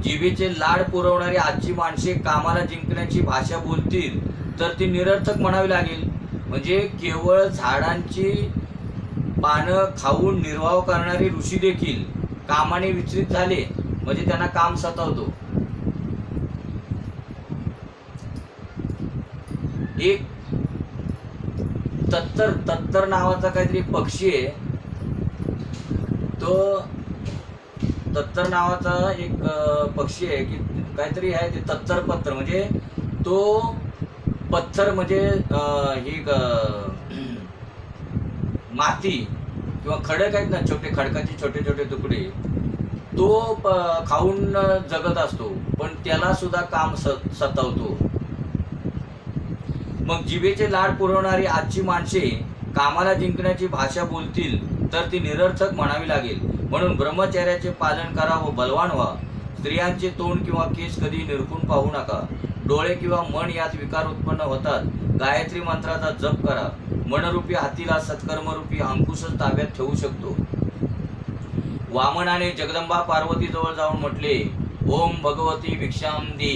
जिभेचे लाड पुरवणारी आजची माणसे कामाला जिंकण्याची भाषा बोलतील तर ती निरर्थक म्हणावी लागेल. म्हणजे केवळ झाडांची पानं खाऊन निर्वाह करणारे ऋषी देखील कामाने विचलित झाले, म्हणजे त्यांना काम सतावतो. एक तत्तर नावाचा काहीतरी पक्षी आहे. तो तत्तर नावाचा एक पक्षी आहे की काहीतरी आहे ते तत्तर पत्तर, म्हणजे तो पत्थर म्हणजे ही माती किंवा खडक आहेत ना, छोटे खडकाचे छोटे छोटे तुकडे, तो खाऊन जगत असतो, पण त्याला सुद्धा काम सतावतो. मग जिभेचे लाड पुरवणारी आजची माणसे कामाला जिंकण्याची भाषा बोलतील तर ती निरर्थक म्हणावी लागेल. म्हणून ब्रह्मचर्याचे पालन करा व बलवान व्हा. स्त्रियांचे तोंड किंवा केस कधी निरखून पाहू नका. डोळे किंवा मन यात विकार उत्पन्न होतात. गायत्री मंत्राचा जप करा. मनरूपी हातीला सत्कर्मरूपी अंकुशच ताब्यात ठेवू शकतो. वामनाने जगदंबा पार्वतीजवळ जाऊन म्हटले, ओम भगवती भिक्षाम दे.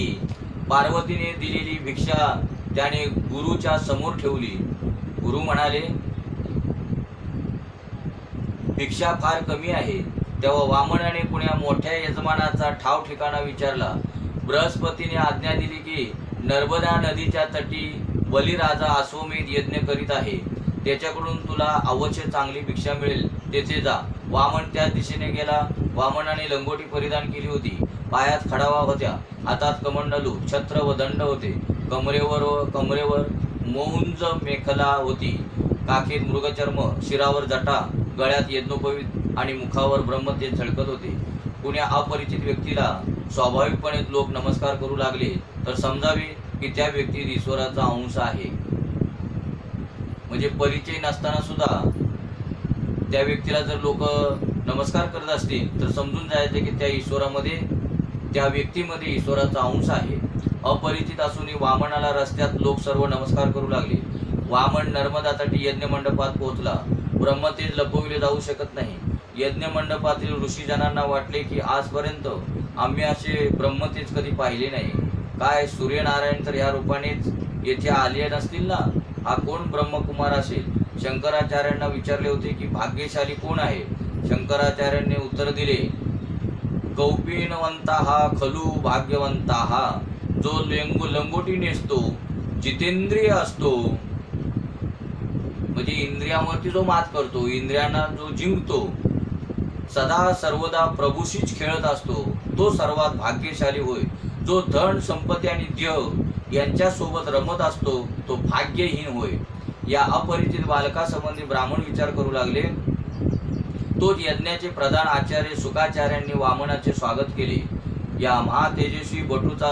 पार्वतीने दिलेली भिक्षा त्याने गुरुच्या समोर ठेवली. गुरु म्हणाले, भिक्षा फार कमी आहे, तेव्हा वामनाने कुण्या मोठ्या यजमानाचा ठाव ठिकाणा विचारला. बृहस्पतीने आज्ञा दिली की नर्मदा नदीच्या तटी बलिराजा अश्वमेध यज्ञ करीत आहे, त्याच्याकडून तुला अवश्य चांगली भिक्षा मिळेल, तेथे जा. वामन त्याच दिशेने गेला. वामनाने लंगोटी परिधान केली होती, पायात खडावा होत्या, हातात कमंडलू, छत्र व दंड होते, कमरेवर मोहुंज मेखला होती, काखेत मृगचर्म, शिरावर जटा, गळ्यात यज्ञोपवीत आणि मुखावर ब्रह्मतेज झळकत होते. कुण्या अपरिचित व्यक्तीला स्वाभाविकपणे लोक नमस्कार करू लागले तर समजावे की त्या व्यक्तीत ईश्वराचा अंश आहे. म्हणजे परिचय नसताना सुद्धा त्या व्यक्तीला जर लोक नमस्कार करत असतील तर समजून जायचे की त्या व्यक्तीमध्ये ईश्वराचा अंश आहे. अपरिचित असूनही वामनाला रस्त्यात लोक सर्व नमस्कार करू लागले. वामन नर्मदा तटी यज्ञ मंडपात पोहोचला. ब्रह्मतेज लपविले जाऊ शकत नाही. यज्ञ मंडपातील ऋषीजनांना वाटले की आजपर्यंत आम्ही असे ब्रह्मतेज कधी पाहिले नाही. काय सूर्यनारायण तर या रूपानेच येथे आले नसतील ना? हा कोण ब्रह्मकुमार असेल? शंकराचार्यांना विचारले होते की भाग्यशाली कोण आहे? शंकराचार्यांनी उत्तर दिले, कौपीनवंताः खलु भाग्यवंताः, जो लंगोटी नेसतो, जितेंद्रिय असतो, म्हणजे इंद्रियावरती जो मात करतो, इंद्रियांना जो जिंकतो, सदा सर्वदा प्रभूशीच खेळत असतो, तो सर्वात भाग्यशाली होय. जो धन संपत्ती आणि देह यांच्यासोबत रमत असतो तो भाग्यहीन होय. या अपरिचित बालकासंबंधी ब्राह्मण विचार करू लागले. तोच यज्ञाचे प्रधान आचार्य शुकाचार्यांनी वामनाचे स्वागत केले. या महातेजस्वी बटूचा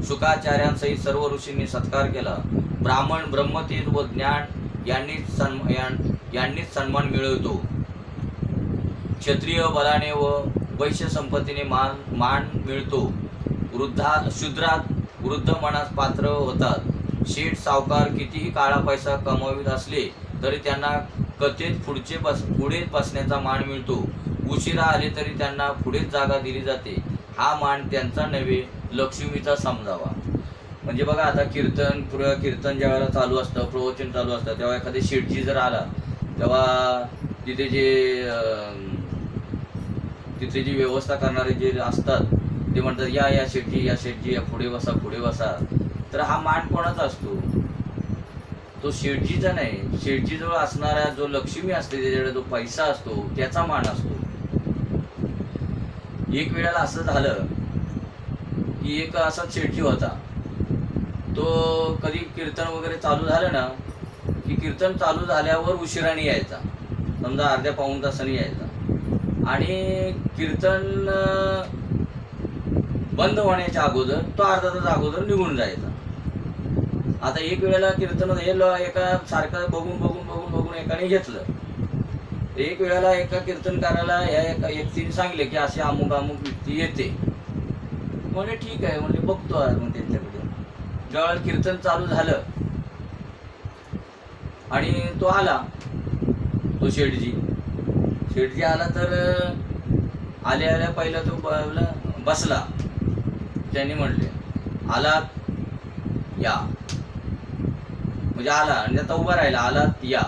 शुकाचार्यांसहित सर्व ऋषींनी सत्कार केला. ब्राह्मण ब्रह्मतेज व ज्ञान यांनीच सन्मान मिळवतो. क्षत्रिय बलाने व वैश्य संपत्तीने मान मिळतो. शूद्रात वृद्ध मनास पात्र होतात. शेठ सावकार कितीही काळा पैसा कमावित असले तरी त्यांना कथेत पुढे बसण्याचा मान मिळतो. उशिरा आले तरी त्यांना पुढेच जागा दिली जाते. हा मान त्यांचा नव्हे, लक्ष्मीचा समजावा. म्हणजे बघा, आता कीर्तन ज्या वेळेला चालू असतं, प्रवचन चालू असतं, तेव्हा एखादी शेठजी जर आला तेव्हा तिथे जी व्यवस्था करणारे जे असतात ते म्हणतात, या शेठजी या पुढे बसा. तर हा मान कोणाचा असतो? तो शेठजीचा नाही. शेठजीजवळ असणारा जो लक्ष्मी असते, त्याच्याकडे जो पैसा असतो, त्याचा मान असतो. एक वेळेला असं झालं की एक असाच शेठजी होता. तो कधी कीर्तन वगैरे चालू झालं ना की कीर्तन चालू झाल्यावर उशिराने यायचा, समजा अर्ध्या पाऊण तासाने यायचा, आणि कीर्तन बंद होण्याच्या अगोदर तो अर्धा तास अगोदर निघून जायचा. आता एक वेळेला कीर्तन एका सारखं बघून एकाने घेतलं. एक वेळेला एका कीर्तनकाराला एका व्यक्तीने सांगले की असे अमुक व्यक्ती येते. म्हणजे ठीक आहे, म्हणजे बघतो मग त्यांच्याकडे. ज्यावेळेला कीर्तन चालू झालं आणि तो आला, तो शेठजी आला, तर आल्या पहिला तो बसला. त्यांनी म्हणले, आलात या, म्हणजे आला आणि आता उभा राहिला, आलात या.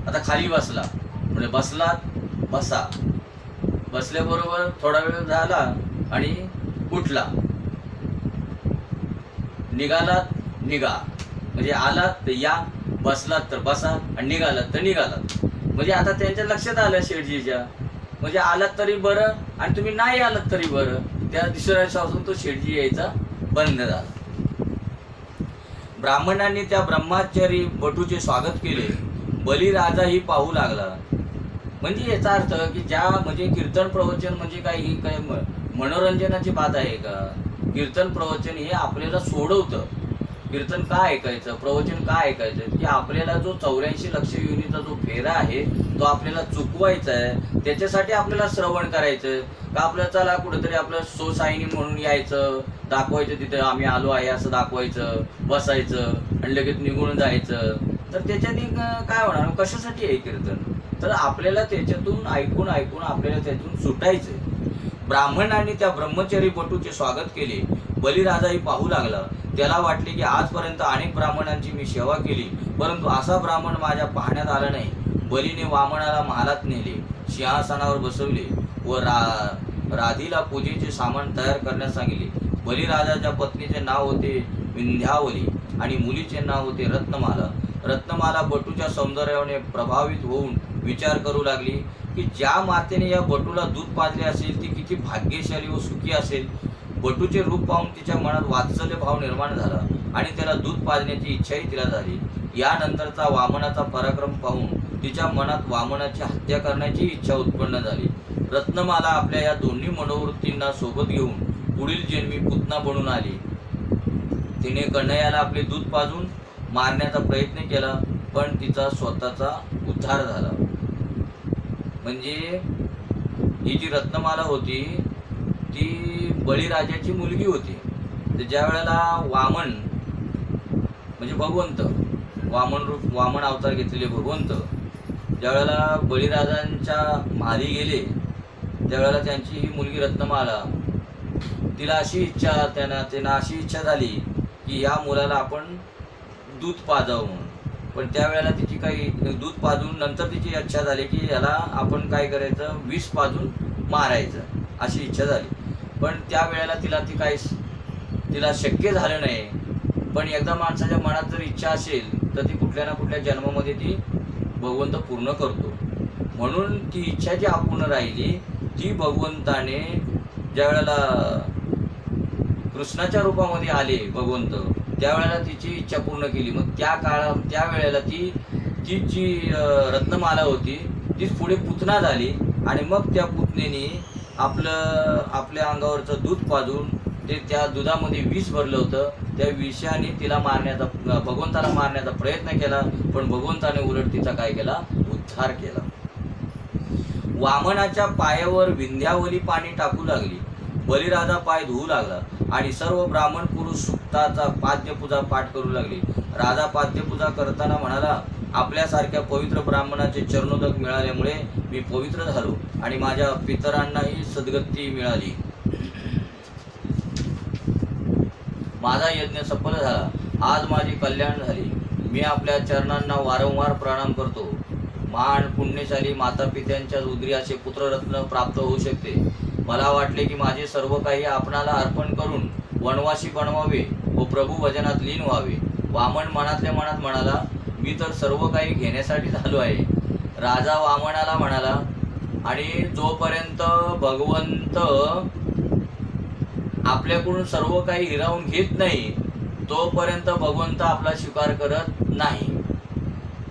आता खाली बसला, म्हणजे बसलात बसा. बसल्याबरोबर थोडा वेळ झाला आणि उठला. निघालात निघा, म्हणजे आलात तर या, बसलात तर बसा, आणि निघालात तर निघालात. म्हणजे आता त्यांच्या लक्षात आलं शेठजीच्या, म्हणजे आलात तरी बरं आणि तुम्ही नाही आलात तरी बरं. त्या दुसऱ्या दिवसापासून तो शेठजी यायचा बंद झाला. ब्राह्मणांनी त्या ब्रह्मचारी बटूचे स्वागत केले. बलिराजाही पाहू लागला. म्हणजे याचा अर्थ की म्हणजे कीर्तन प्रवचन म्हणजे काही मनोरंजनाची बात आहे का? कीर्तन प्रवचन हे आपल्याला सोडवतं. कीर्तन का ऐकायचं, प्रवचन का ऐकायचं, की आपल्याला जो 84 लक्ष योनीचा जो फेरा आहे तो आपल्याला चुकवायचा आहे. त्याच्यासाठी आपल्याला श्रवण करायचं का? आपल्याला चला कुठेतरी आपलं सोसायनी म्हणून यायचं, दाखवायचं तिथं आम्ही आलो आहे असं दाखवायचं, बसायचं आणि लगेच निघून जायचं. तर त्याच्याने काय होणार? कशासाठी आहे कीर्तन? तर आपल्याला त्याच्यातून ऐकून आपल्याला त्यातून सुटायचं. ब्राह्मणांनी त्या ब्रह्मचारी बटूचे स्वागत केले. बलिराजाही पाहू लागला. त्याला वाटले की आजपर्यंत अनेक ब्राह्मणांची मी सेवा केली, परंतु असा ब्राह्मण माझ्या पाहण्यात आला नाही. बलीने वामनाला महालात नेले, सिंहासनावर बसवले. व राधीला पूजेचे सामान तयार करण्यास सांगितले. बलिराजाच्या पत्नीचे नाव होते विंध्यावली आणि मुलीचे नाव होते रत्नमाला. रत्नमाला बटूच्या सौंदर्याने प्रभावित होऊन विचार करू लागली की ज्या मातेने या बटूला दूध पाजले असेल ती किती भाग्यशाली व सुखी असेल. बटूचे रूप पाहून तिच्या मनात वात्सल्य भाव निर्माण झाला आणि त्याला दूध पाजण्याची इच्छाही तिला झाली. यानंतरचा वामनाचा पराक्रम पाहून तिच्या मनात वामनाची हत्या करण्याची इच्छा उत्पन्न झाली. रत्नमाला आपल्या या दोन्ही मनोवृत्तींना सोबत घेऊन पुढील जन्मी पुतना बनून आली. तिने कन्हैयाला आपले दूध पाजून मारण्याचा प्रयत्न केला, पण तिचा स्वतःचा उद्धार झाला. म्हणजे ही जी रत्नमाला होती ती बळीराजाची मुलगी होती. तर ज्या वेळेला वामन म्हणजे भगवंत, वामन अवतार घेतलेले भगवंत ज्या वेळेला बळीराजांच्या मारी गेले त्यावेळेला त्यांची ही मुलगी रत्नमाला तिला अशी इच्छा झाली की या मुलाला आपण दूध पाजावं म्हणून. पण त्यावेळेला तिची काही दूध पाजून नंतर तिची इच्छा झाली की याला आपण काय करायचं, विष पाजून मारायचं अशी इच्छा झाली. पण त्यावेळेला तिला शक्य झालं नाही. पण एकदा माणसाच्या मनात जर इच्छा असेल तर ती कुठल्या ना कुठल्या जन्मामध्ये ती भगवंत पूर्ण करतो. म्हणून ती इच्छा जी अपूर्ण राहिली ती भगवंताने ज्या वेळेला कृष्णाच्या रूपामध्ये आले भगवंत त्यावेळेला तिची इच्छा पूर्ण केली. मग त्यावेळेला ती जी रत्नमाला होती तीच पुढे पुतना झाली आणि मग त्या पुतनेने आपल्या अंगावरचं दूध पाजून ते त्या दुधामध्ये विष भरलं होतं. त्या विषाने भगवंताला मारण्याचा प्रयत्न केला, पण भगवंताने उलट तिचा काय केला, उद्धार केला. वामनाच्या पायावर विंध्यावली पाणी टाकू लागली. बलिराजा पाय धुवू लागला आणि सर्व ब्राह्मण पुरुष सुक्ताचा पाद्यपूजा पाठ करू लागले. राजा पाद्यपूजा करताना म्हणाला, आपल्यासारख्या पवित्र ब्राह्मणाचे चरणोदक मिळाल्यामुळे मी पवित्र झालो आणि माझ्या पितरांनाही सद्गती मिळाली. माझा यज्ञ सफल झाला. आज माझे कल्याण झाले. मी आपल्या चरणांना वारंवार प्रणाम करतो. महान पुण्यशाली माता पित्यांच्या उदरी असे पुत्ररत्न प्राप्त होऊ शकते. मला वाटले की माझे सर्व काही आपणाला अर्पण करून वनवासी बनवावे व प्रभू भजनात लीन व्हावे. वामन मनातल्या मनात म्हणाला, मी तर सर्व काही घेण्यासाठी झालो आहे. राजा वामनाला म्हणाला, आणि जोपर्यंत भगवंत आपल्याकडून सर्व काही हिरावून घेत नाही तोपर्यंत भगवंत आपला स्वीकार करत नाही.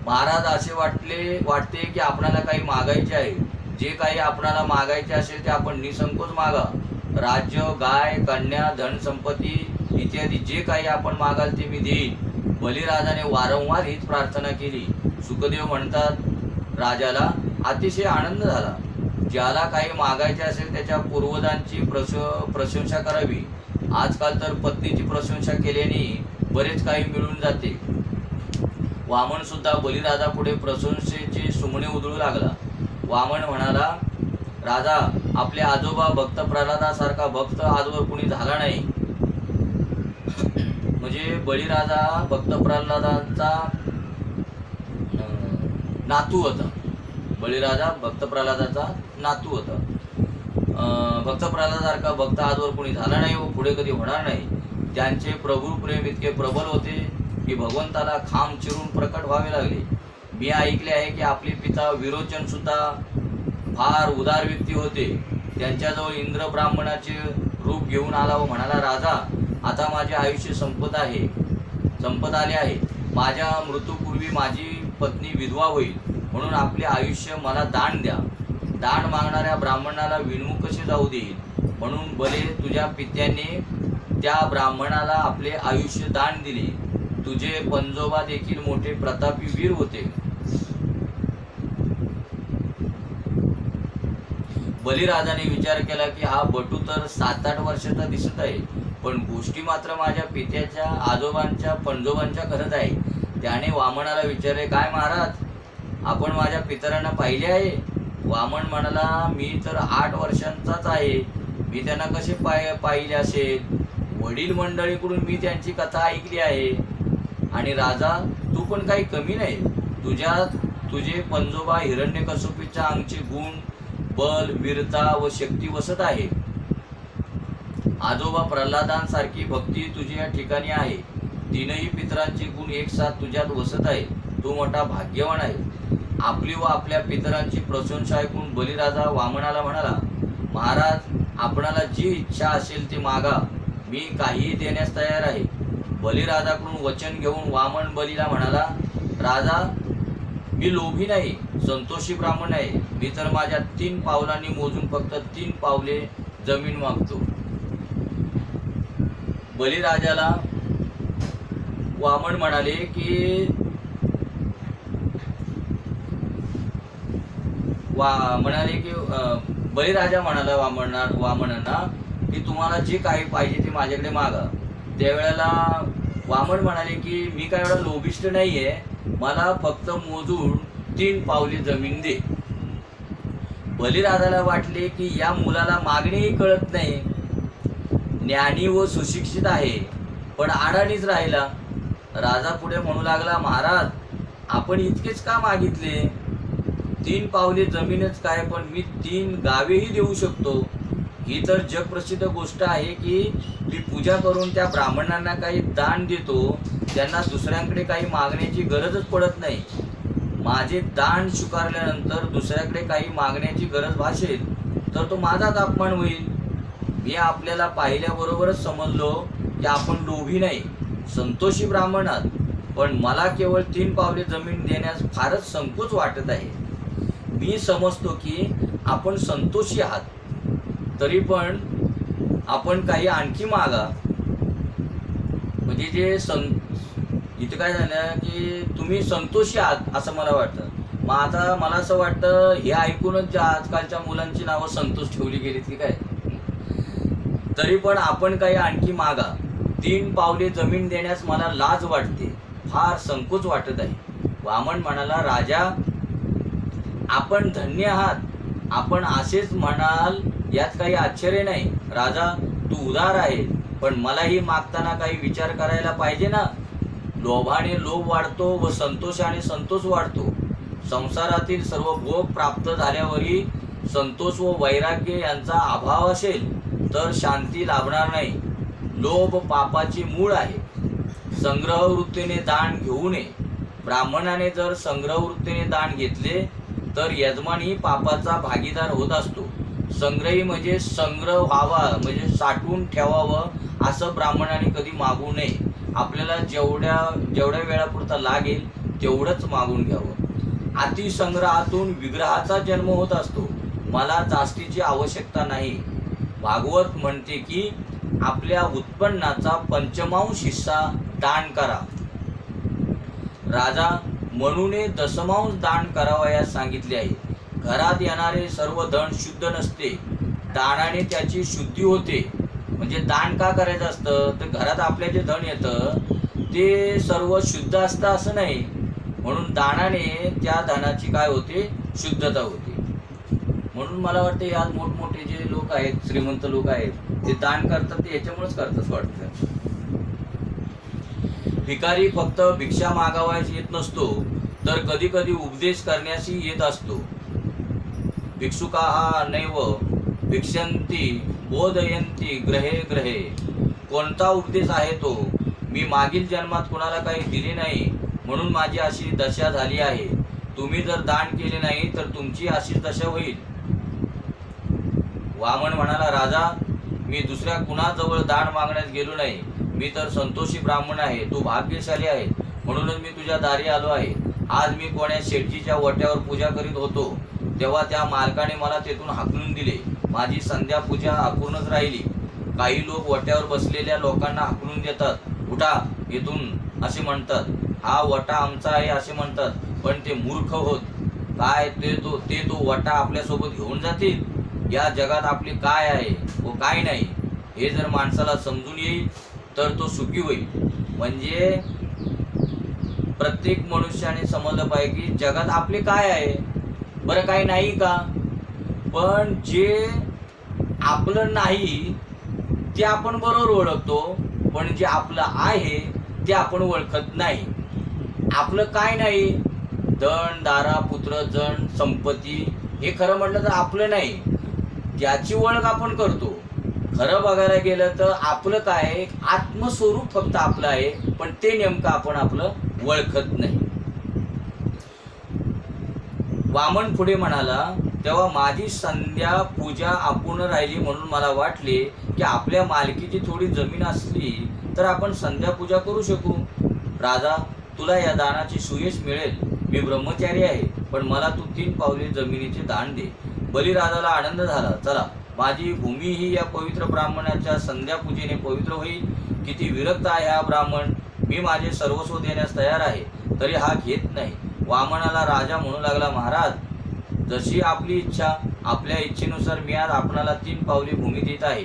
महाराज असे वाटते की आपणाला काही मागायचे आहे. जे काही आपणाला मागायचे असेल ते आपण निसंकोच मागा. राज्य, गाय, कन्या, धन संपत्ती इत्यादी जे काही आपण मागाल ते मी देईन. बलिराजाने वारंवार हीच प्रार्थना केली. सुखदेव म्हणतात, राजाला अतिशय आनंद झाला. ज्याला काही मागायचे असेल त्याच्या पूर्वजांची प्रशंसा करावी. आजकाल तर पत्नीची प्रशंसा केल्याने बरेच काही मिळून जाते. वामन सुद्धा बलिराजा पुढे प्रशंसेचे सुमणे उधळू लागला. वामन म्हणाला, राजा, आपले आजोबा भक्त प्रल्हादासारखा भक्त आजवर कुणी झाला नाही. म्हणजे बळीराजा भक्त प्रल्हादांचा नातू होता. बळीराजा भक्त प्रल्हादाचा नातू होता. भक्त प्रल्हादासारखा भक्त आजवर कोणी झाला नाही व पुढे कधी होणार नाही. त्यांचे प्रभू प्रेम इतके प्रबल होते की भगवंताला खांब चिरून प्रकट व्हावे लागले. मी ऐकले आहे की आपले पिता विरोचन सुद्धा फार उदार व्यक्ती होते. त्यांच्याजवळ इंद्र ब्राह्मणाचे रूप घेऊन आला व म्हणाला, राजा, आता माझे आयुष्य संपत आले आहे. माझ्या मृत्यूपूर्वी माझी पत्नी विधवा होईल, म्हणून आपले आयुष्य मला दान द्या. दान मागणाऱ्या ब्राह्मणाला विणूक कसे जाऊ देईल. म्हणून भले तुझ्या पित्याने त्या ब्राह्मणाला आपले आयुष्य दान दिले. तुझे पंजोबा देखील मोठे प्रतापी वीर होते. बलिराजाने विचार केला की हा बटू तर 7-8 वर्षाचा दिसत आहे, पण गोष्टी मात्र माझ्या पित्याच्या आजोबांच्या पंजोबांच्या घरात आहे. त्याने वामनाला विचारले, काय महाराज, आपण माझ्या पितरांना पाहिले आहे? वामन म्हणाला, मी तर 8 वर्षांचाच आहे. मी त्यांना कसे पाहिले असेल? वडील मंडळीकडून मी त्यांची कथा ऐकली आहे. आणि राजा, तू पण काही कमी नाही. तुझे पंजोबा हिरण्यकशिपूच्या अंगचे गुण बल, वीरता व शक्ती वसत आहे. आजोबा प्रल्हादांसारखी भक्ती तुझ्या ठिकाणी आहे. तीनही पितरांचे गुण एक साथ तुझ्यात वसत आहे. तू मोठा भाग्यवान आहे. आपली व आपल्या पितरांची प्रशंसा ऐकून बलिराजा वामनाला म्हणाला, महाराज, आपणाला जी इच्छा असेल ती मागा, मी काहीही देण्यास तयार आहे. बलिराजाकडून वचन घेऊन वामन बलीला म्हणाला, राजा, मी लोभी नाही, संतोषी ब्राह्मण आहे. मी तर माझ्या 3 पावलांनी मोजून फक्त 3 पावले जमीन मागतो. बलिराजाला वामन म्हणाले की बलिराजा म्हणाला वामनांना की तुम्हाला जे काही पाहिजे ते माझ्याकडे मागा. त्यावेळेला वामन म्हणाले की मी काय एवढा लोभिष्ट नाहीये, मला फक्त मोजून 3 पावले जमीन दे. बलिराजाला वाटले की या मुलाला मागणेही कळत नाही, ज्ञानी व सुशिक्षित आहे, पण अडाणीच राहिला. राजा पुढे म्हणू लागला, महाराज, आपण इतकेच का मागितले? 3 पावले जमीनच काय, पण मी 3 गावेही देऊ शकतो. ही तर जगप्रसिद्ध गोष्ट आहे की मी पूजा करून त्या ब्राह्मणांना काही दान देतो, त्यांना दुसऱ्यांकडे काही मागण्याची गरजच पडत नाही. माझे दान स्वीकारल्यानंतर दुसऱ्याकडे काही मागण्याची गरज भासेल तर तो माझाच अपमान होईल. मी आपल्याला पाहिल्याबरोबरच समजलो की आपण लोभी नाही, संतोषी ब्राह्मण आहात, पण मला केवळ 3 पावले जमीन देण्यास फारच संकोच वाटत आहे. मी समजतो की आपण संतोषी आहात, तरी पण आपण काही आणखी मागा. म्हणजे इथं काय झालं की तुम्ही संतोषी आहात असं मला वाटतं. मग आता मला असं वाटतं हे ऐकूनच ज्या आजकालच्या मुलांची नावं संतोष ठेवली गेलीत की काय. तरी पण आपण काही आणखी मागा. 3 पावले जमीन देण्यास मला लाज वाटते, फार संकोच वाटत आहे. वामन म्हणाला, राजा, आपण धन्य आहात. आपण असेच म्हणाल यात काही आश्चर्य नाही. राजा, तू उदार आहे, पण मलाही मागताना काही विचार करायला पाहिजे ना. लोभाने लोभ वाढतो व संतोषाने संतोष वाढतो. संसारातील सर्व भोग प्राप्त झाल्यावरही संतोष व वैराग्य यांचा अभाव असेल तर शांती लाभणार नाही. लोभ पापाची मूळ आहे. संग्रह वृत्तीने दान घेऊ नये. ब्राह्मणाने जर संग्रह वृत्तीने दान घेतले तर यजमानही पापाचा भागीदार होत असतो. संग्रही म्हणजे संग्रह व्हावा, म्हणजे साठवून ठेवावं असं ब्राह्मणाने कधी मागू नये. आपल्याला जेवढ्या वेळापुरता लागेल तेवढंच मागून घ्यावं. अतिसंग्रहातून विग्रहाचा जन्म होत असतो. मला जास्तीची आवश्यकता नाही. भागवत म्हणते की आपल्या उत्पन्नाचा 5मांश हिस्सा दान करा. राजा, म्हणून 10मांश दान करावयास सांगितले आहे. घरात येणारे सर्व धन शुद्ध नसते, दानाने त्याची शुद्धी होते. म्हणजे दान का करायचं असतं तर घरात आपल्या जे धन येतं ते सर्व शुद्ध असतं असं नाही. म्हणून दानाने त्या धनाची काय होते, शुद्धता होते. म्हणून मला वाटतं आज मोठमोठे जे लोक आहेत, श्रीमंत लोक आहेत, ते दान करतात ते याच्यामुळेच करतात वाटतं. भिकारी फक्त भिक्षा मागावयास येत नसतो, तर कधी कधी उपदेश करण्यासही येत असतो. भिक्षुकाः नैव भिक्षन्ति बोधयन्ति ग्रहे ग्रहे. कोणता उपदेश आहे तो? मी मागील जन्मात कोणाला काही दिले नाही म्हणून माझी अशी दशा झाली आहे. तुम्ही जर दान केले नाही तर तुमची अशीच दशा होईल. वामन म्हणाला, राजा, मी दुसऱ्या कुणाजवळ दान मागण्यास गेलो नाही. मी तर संतोषी ब्राह्मण आहे. तू भाग्यशाली आहे, म्हणूनच मी तुझ्या दारी आलो आहे. आज मी कोण्या शेठजीच्या वट्यावर पूजा करीत होतो तेव्हा त्या मालकाने मला तेथून हाकलून दिले. माझी संध्या पूजा अपूर्णच राहिली. काही लोक वट्यावर बसलेल्या लोकांना हाकलून देतात, उठा येथून असे म्हणतात. हा वटा आमचा आहे असे म्हणतात, पण ते मूर्ख होत. काय ते तो वटा आपल्यासोबत घेऊन जातील? या जगात आपली काय आहे व काय नाही हे जर माणसाला समजून येईल तर तो सुखी होईल. म्हणजे प्रत्येक मनुष्याने समजलं पाहिजे की जगात आपले काय आहे. बरं काही नाही का, पण जे आपलं नाही ते आपण बरोबर ओळखतो, पण जे आपलं आहे ते आपण ओळखत नाही. आपलं काय नाही, धन दारा पुत्र जन संपत्ती हे खरं म्हटलं तर आपलं नाही, त्याची ओळख आपण करतो. खरं बघायला गेलं तर आपलं काय आहे, आत्मस्वरूप फक्त आपलं आहे, पण ते नेमकं आपण आपलं ओळखत नाही. वामन पुढे म्हणाला, तेव्हा माझी संध्या पूजा अपूर्ण राहिली, म्हणून मला वाटले की आपल्या मालकीची थोडी जमीन असली तर आपण संध्या पूजा करू शकू. राजा, तुला या दानाची सुयश मिळेल. मी ब्रह्मचारी आहे, पण मला तू 3 पावले जमिनीचे दान दे. बलिराजाला आनंद झाला. चला, माझी भूमी ही या पवित्र ब्राह्मणाच्या संध्या पूजेने पवित्र होईल. किती विरक्त आहे हा ब्राह्मण. मी माझे सर्वस्व देण्यास तयार आहे, तरी हा घेत नाही. वामनाला राजा म्हणू लागला, महाराज, जशी आपली इच्छा. आपल्या इच्छेनुसार मी आज आपणाला 3 पावले भूमी देत आहे,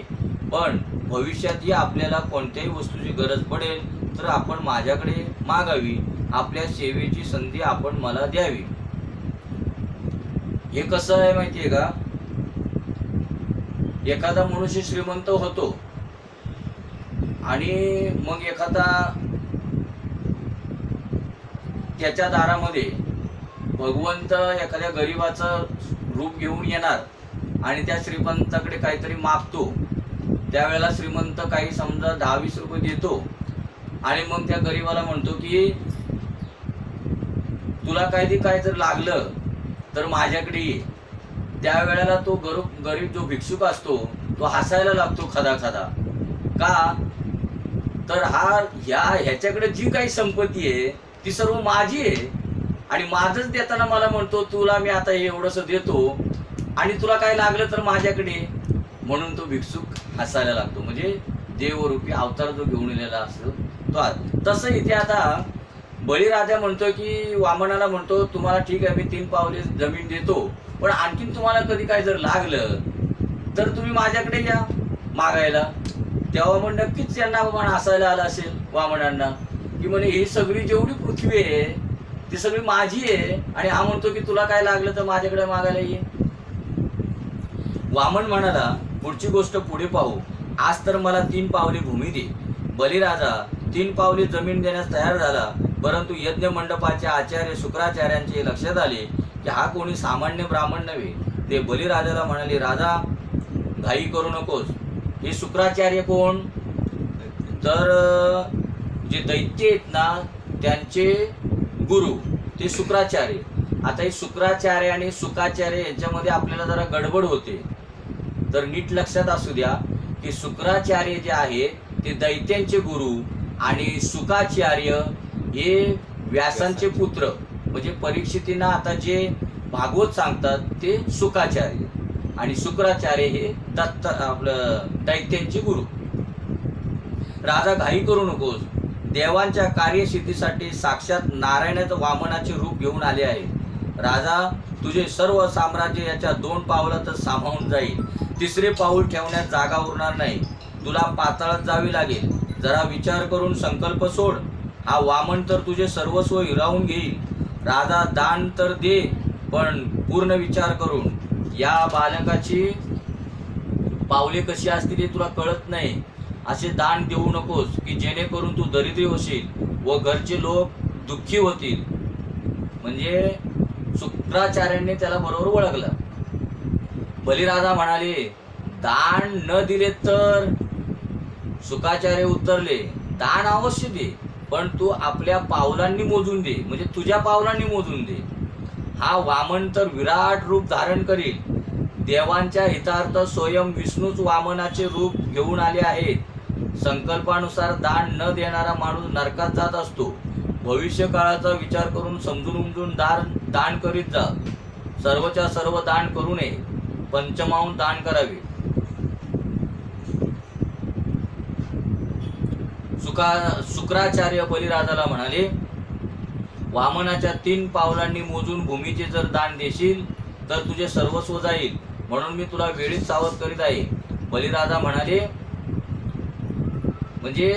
पण भविष्यातही आपल्याला कोणत्याही वस्तूची गरज पडेल तर आपण माझ्याकडे मागावी. आपल्या सेवेची संधी आपण मला द्यावी. हे कसं आहे माहितीये का, एखादा मनुष्य श्रीमंत होतो आणि मग एखादा त्याच्या दारामध्ये भगवंत एखाद्या गरीबाचं रूप घेऊन येणार आणि त्या श्रीमंताकडे काहीतरी मागतो. त्यावेळेला श्रीमंत काही समजा 10-20 रुपये देतो आणि मग त्या गरीबाला म्हणतो की तुला काय जर लागलं तर माझ्याकडे ये. त्यावेळेला तो गरीब जो भिक्षुक असतो तो हसायला लागतो खदा खदा. का तर ह्याच्याकडे जी काही संपत्ती आहे ती सर्व माझी आहे आणि माझंच देताना मला म्हणतो तुला मी आता हे एवढंसं देतो आणि तुला काय लागलं तर माझ्याकडे. म्हणून तो भिक्षुक हसायला लागतो. म्हणजे देवरूपी अवतार जो घेऊन आलेला असतो तो. तसं इथे आता बळीराजा म्हणतो की वामनाला म्हणतो, तुम्हाला ठीक आहे, मी 3 पावले जमीन देतो, पण आणखीन तुम्हाला कधी काय जर लागलं तर तुम्ही माझ्याकडे या मागायला. तेव्हा मग नक्कीच त्यांना हसायला आलं असेल वामनांना की म्हणे ही सगळी जेवढी पृथ्वी आहे ती सगळी माझी आहे आणि हा म्हणतो की तुला काय लागलं तर माझ्याकडे मागायला ये. वामन म्हणाला, पुढची गोष्ट पुढे पाहू. आज तर मला 3 पावले भूमी दे. बलिराजा 3 पावले जमीन देण्यास तयार झाला, परंतु यज्ञ मंडपाचे आचार्य शुक्राचार्यांचे लक्षात आले की हा कोणी सामान्य ब्राह्मण नव्हे. ते बलिराजाला म्हणाले, राजा, घाई करू नकोस. हे शुक्राचार्य कोण? तर जे दैत्य आहेत ना त्यांचे गुरु ते शुक्राचार्य. आता हे शुक्राचार्य आणि सुकाचार्य यांच्यामध्ये आपल्याला जरा गडबड होते, तर नीट लक्षात असू द्या की शुक्राचार्य जे आहे ते दैत्यांचे गुरु आणि सुकाचार्य हे व्यासांचे पुत्र. म्हणजे परीक्षितींना आता जे भागवत सांगतात ते सुकाचार्य आणि शुक्राचार्य हे आपलं दैत्यांचे गुरु. राजा, घाई करू नकोस. देवांच्या कार्यसिद्धीसाठी साक्षात नारायणच वामनाचे रूप घेऊन आले आहे. राजा, तुझे सर्व साम्राज्य याच्या 2 पावलातच सामावून जाईल. 3रे पाऊल ठेवण्यात जागा उरणार नाही. तुला पाताळात जावे लागेल. जरा विचार करून संकल्प सोड. हा वामन तर तुझे सर्वस्व हिरावून घेईल. राजा, दान तर दे, पण पूर्ण विचार करून. या बालकाची पावले कशी असतील हे तुला कळत नाही. असे दान देऊ नकोस की जेणेकरून तू दरिद्री होशील व घरचे लोक दुःखी होतील. म्हणजे शुक्राचार्यांनी त्याला बरोबर ओळखलं. बलिराजा म्हणाले, दान न दिले तर? शुक्राचार्य उत्तरले, दान अवश्य दे, पण तू आपल्या पावलांनी मोजून दे. म्हणजे तुझ्या पावलांनी मोजून दे. हा वामन तर विराट रूप धारण करील. देवांच्या हितार्थ स्वयं विष्णूच वामनाचे रूप घेऊन आले आहेत. संकल्पानुसार दान न देणारा माणूस नरकात जात असतो. भविष्य काळाचा विचार करून समजून उमजून दान करीत जा. सर्वच्या सर्व दान करू नये, पंचमांश दान करावे. शुक्राचार्य बलिराजाला म्हणाले, वामनाच्या 3 पावलांनी मोजून भूमीचे जर दान देशील तर तुझे सर्वस्व जाईल, म्हणून मी तुला वेळीच सावध करीत आहे. बलिराजा म्हणाले, म्हणजे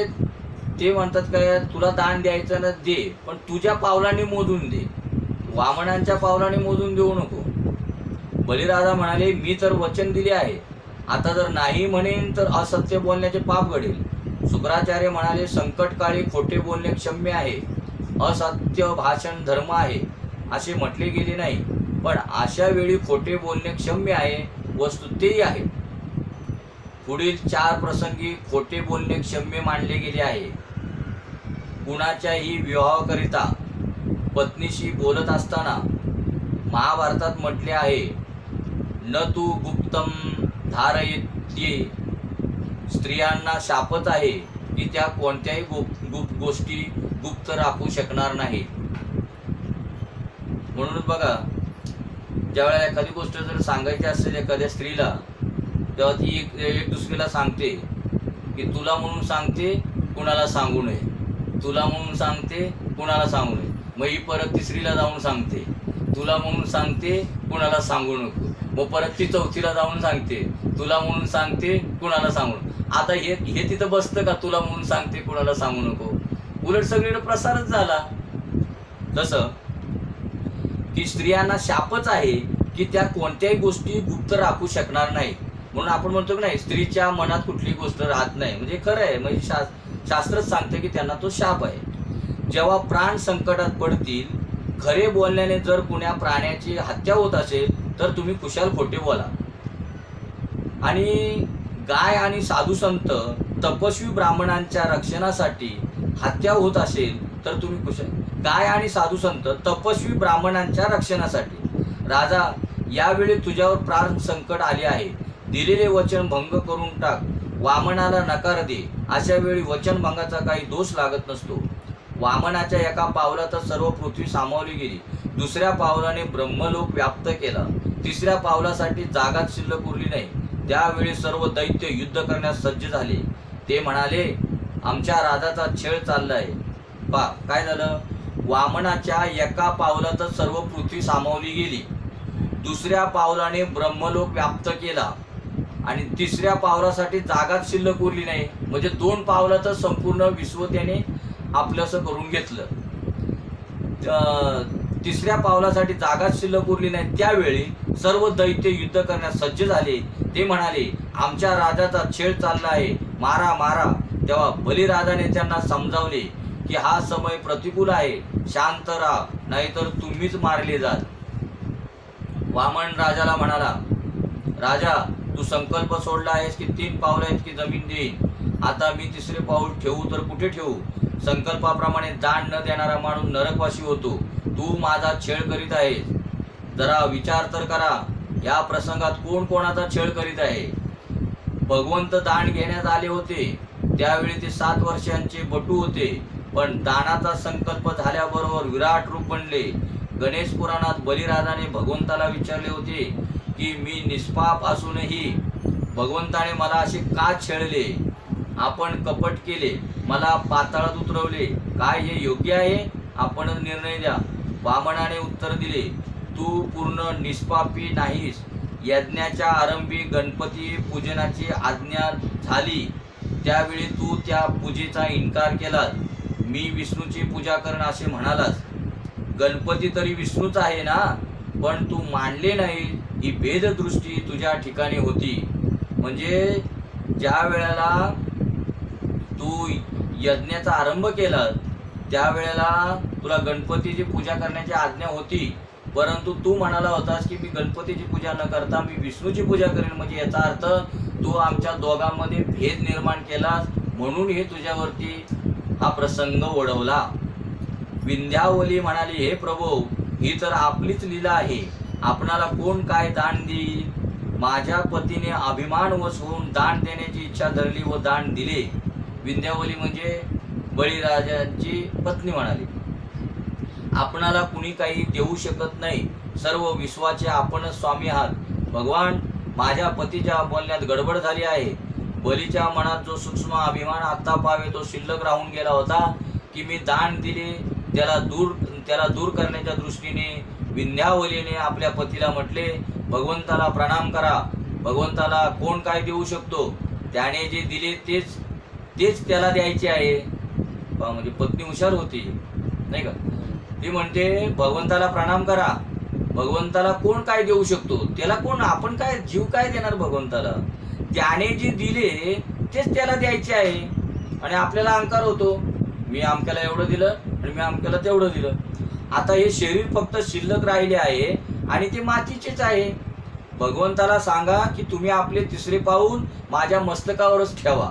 ते म्हणतात काय, तुला दान द्यायचं ना दे, पण तुझ्या पावलांनी मोजून दे, वामनांच्या पावलांनी मोजून देऊ नको. बलिराजा म्हणाले, मी तर वचन दिले आहे. आता जर नाही म्हणेन तर असत्य बोलण्याचे पाप घडेल. शुक्राचार्य म्हणाले, संकटकाळी खोटे बोलणे क्षम्य आहे. असत्य भाषण धर्म आहे असे म्हटले गेले नाही, पण अशा वेळी खोटे बोलणे क्षम्य आहे, वस्तुतेही आहे. पुढील 4 प्रसंगी खोटे बोलणे क्षम्य मानले गेले आहे. कुणाच्याही विवाहाकरिता पत्नीशी बोलत असताना महाभारतात म्हटले आहे, न तू गुप्तम धारयते. स्त्रियांना शापच आहे की त्या कोणत्याही गोष्टी गुप्त राखू शकणार नाही. म्हणूनच बघा, ज्यावेळेला एखादी गोष्ट जर सांगायची असेल एखाद्या स्त्रीला, तेव्हा ती एक दुसरीला सांगते की तुला म्हणून सांगते, कुणाला सांगू नये, तुला म्हणून सांगते, कुणाला सांगू नये. मग ही परत तिसरीला जाऊन सांगते, तुला म्हणून सांगते, कुणाला सांगू नको. मग परत ती चौथीला जाऊन सांगते, तुला म्हणून सांगते, कुणाला सांगू नको. आता हे तिथं बसतं का, तुला म्हणून सांगते, कुणाला सांगू नको? उलट सगळीकडे प्रसारच झाला. तसं की स्त्रियांना शापच आहे की त्या कोणत्याही गोष्टी गुप्त राखू शकणार नाही. म्हणून आपण म्हणतो की नाही, स्त्रीच्या मनात कुठली गोष्ट राहत नाही. म्हणजे खरं आहे, म्हणजे शास्त्रच सांगते की त्यांना तो शाप आहे. जेव्हा प्राण संकटात पडतील, खरे बोलण्याने जर कुण्या प्राण्याची हत्या होत असेल तर तुम्ही कुशाल खोटे बोला. आणि गाय आणि साधू संत तपस्वी ब्राह्मणांच्या रक्षणासाठी हत्या होत असेल तर तुम्ही कुशाल. गाय आणि साधू संत तपस्वी ब्राह्मणांच्या रक्षणासाठी. राजा, यावेळी तुझ्यावर प्राण संकट आले आहे, दिलेले वचन भंग करून टाक, वामनाला नकार दे. अशा वेळी वचनभंगाचा काही दोष लागत नसतो. वामनाच्या एका पावलात सर्व पृथ्वी सामावली गेली, दुसऱ्या पावलाने ब्रह्मलोक व्याप्त केला, तिसऱ्या पावलासाठी जागाच शिल्लक उरली नाही. त्यावेळी सर्व दैत्य युद्ध करण्यास सज्ज झाले. ते म्हणाले, आमच्या राजाचा छळ चाललाय. काय झालं? वामनाच्या एका पावलातच सर्व पृथ्वी सामावली गेली, दुसऱ्या पावलाने ब्रह्मलोक व्याप्त केला आणि तिसऱ्या पावलासाठी जागाच शिल्लक उरली नाही. म्हणजे 2 पावलातच संपूर्ण विश्व त्याने आपलंसं करून घेतलं. तिसऱ्या पावलासाठी जागाच शिल्लक उरली नाही. त्यावेळी सर्व दैत्य युद्ध करण्यास सज्ज झाले. ते म्हणाले, आमच्या राजाचा छळ चालला आहे, मारा मारा. तेव्हा बलिराजाने त्यांना समजावले की हा समय प्रतिकूल आहे, शांत राहा, नाहीतर तुम्हीच मारले जाल. वामन राजाला म्हणाला, राजा, तू संकल्प सोडला आहेस की 3 पावलं आहेत की जमीन देईन. आता मी 3रे पाऊल ठेवू तर कुठे ठेवू? संकल्पाप्रमाणे दान न देणारा माणूस नरकवासी होतो. तू माझा छळ करीत आहेस. जरा विचार तर करा, या प्रसंगात कोण कोणाचा छळ करीत आहे? भगवंत दान घेण्यात आले होते, त्यावेळी ते 7 वर्षांचे बटू होते, पण दानाचा संकल्प झाल्याबरोबर विराट रूप बनले. गणेश पुराणात बलिराजाने भगवंताला विचारले होते की मी निष्पाप असूनही भगवंताने मला असे का छळले? आपण कपट केले, मला पाताळात उतरवले, काय हे योग्य आहे? आपणच निर्णय द्या. वामनाने उत्तर दिले, तू पूर्ण निष्पापी नाहीस. यज्ञाच्या आरंभी गणपती पूजनाची आज्ञा झाली, त्यावेळी तू त्या पूजेचा इन्कार केलास. मी विष्णूची पूजा करण असे म्हणालास. गणपती तरी विष्णूच आहे ना, पण तू मानले नाही. ही भेददृष्टी तुझ्या ठिकाणी होती. म्हणजे ज्या वेळेला तू यज्ञाचा आरंभ केला त्यावेळेला तुला गणपतीची पूजा करण्याची आज्ञा होती, परंतु तू म्हणाला होतास की मी गणपतीची पूजा न करता मी विष्णूची पूजा करेन. म्हणजे याचा अर्थ तू आमच्या दोघांमध्ये भेद निर्माण केलास, म्हणून हे तुझ्यावरती हा प्रसंग ओढवला. विंध्यावली म्हणाली, हे प्रभू, ही तर आपलीच लीला आहे. आपणाला कोण काय दान देईल? माझ्या पतीने अभिमानवश होऊन दान देण्याची इच्छा धरली व दान दिले. विंध्यावली म्हणजे बळीराजाची पत्नी म्हणाली, आपणाला कुणी काही देऊ शकत नाही. सर्व विश्वाचे आपणच स्वामी आहात. भगवान, माझ्या पतीच्या बोलण्यात गडबड झाली आहे. बलीच्या मनात जो सूक्ष्म अभिमान आता पावे तो शिल्लक राहून गेला होता की मी दान दिले, त्याला दूर करण्याच्या दृष्टीने विंध्यावलीने आपल्या पतीला म्हटले, भगवंताला प्रणाम करा. भगवंताला कोण काय देऊ शकतो? त्याने जे दिले तेच त्याला द्यायचे आहे. म्हणजे पत्नी हुशार होती नाही का? ती म्हणते, भगवंताला प्रणाम करा. भगवंताला कोण काय देऊ शकतो? त्याला कोण, आपण काय जीव काय देणार भगवंताला? त्याने जे दिले तेच त्याला द्यायचे आहे. आणि आपल्याला अहंकार होतो, मी अमक्याला एवढं दिलं आणि मी अमक्याला तेवढं दिलं. आता हे शरीर फक्त शिल्लक राहिले आहे आणि ते मातीचेच आहे. भगवंताला सांगा की तुम्ही आपले तिसरे पाऊल माझ्या मस्तकावरच ठेवा.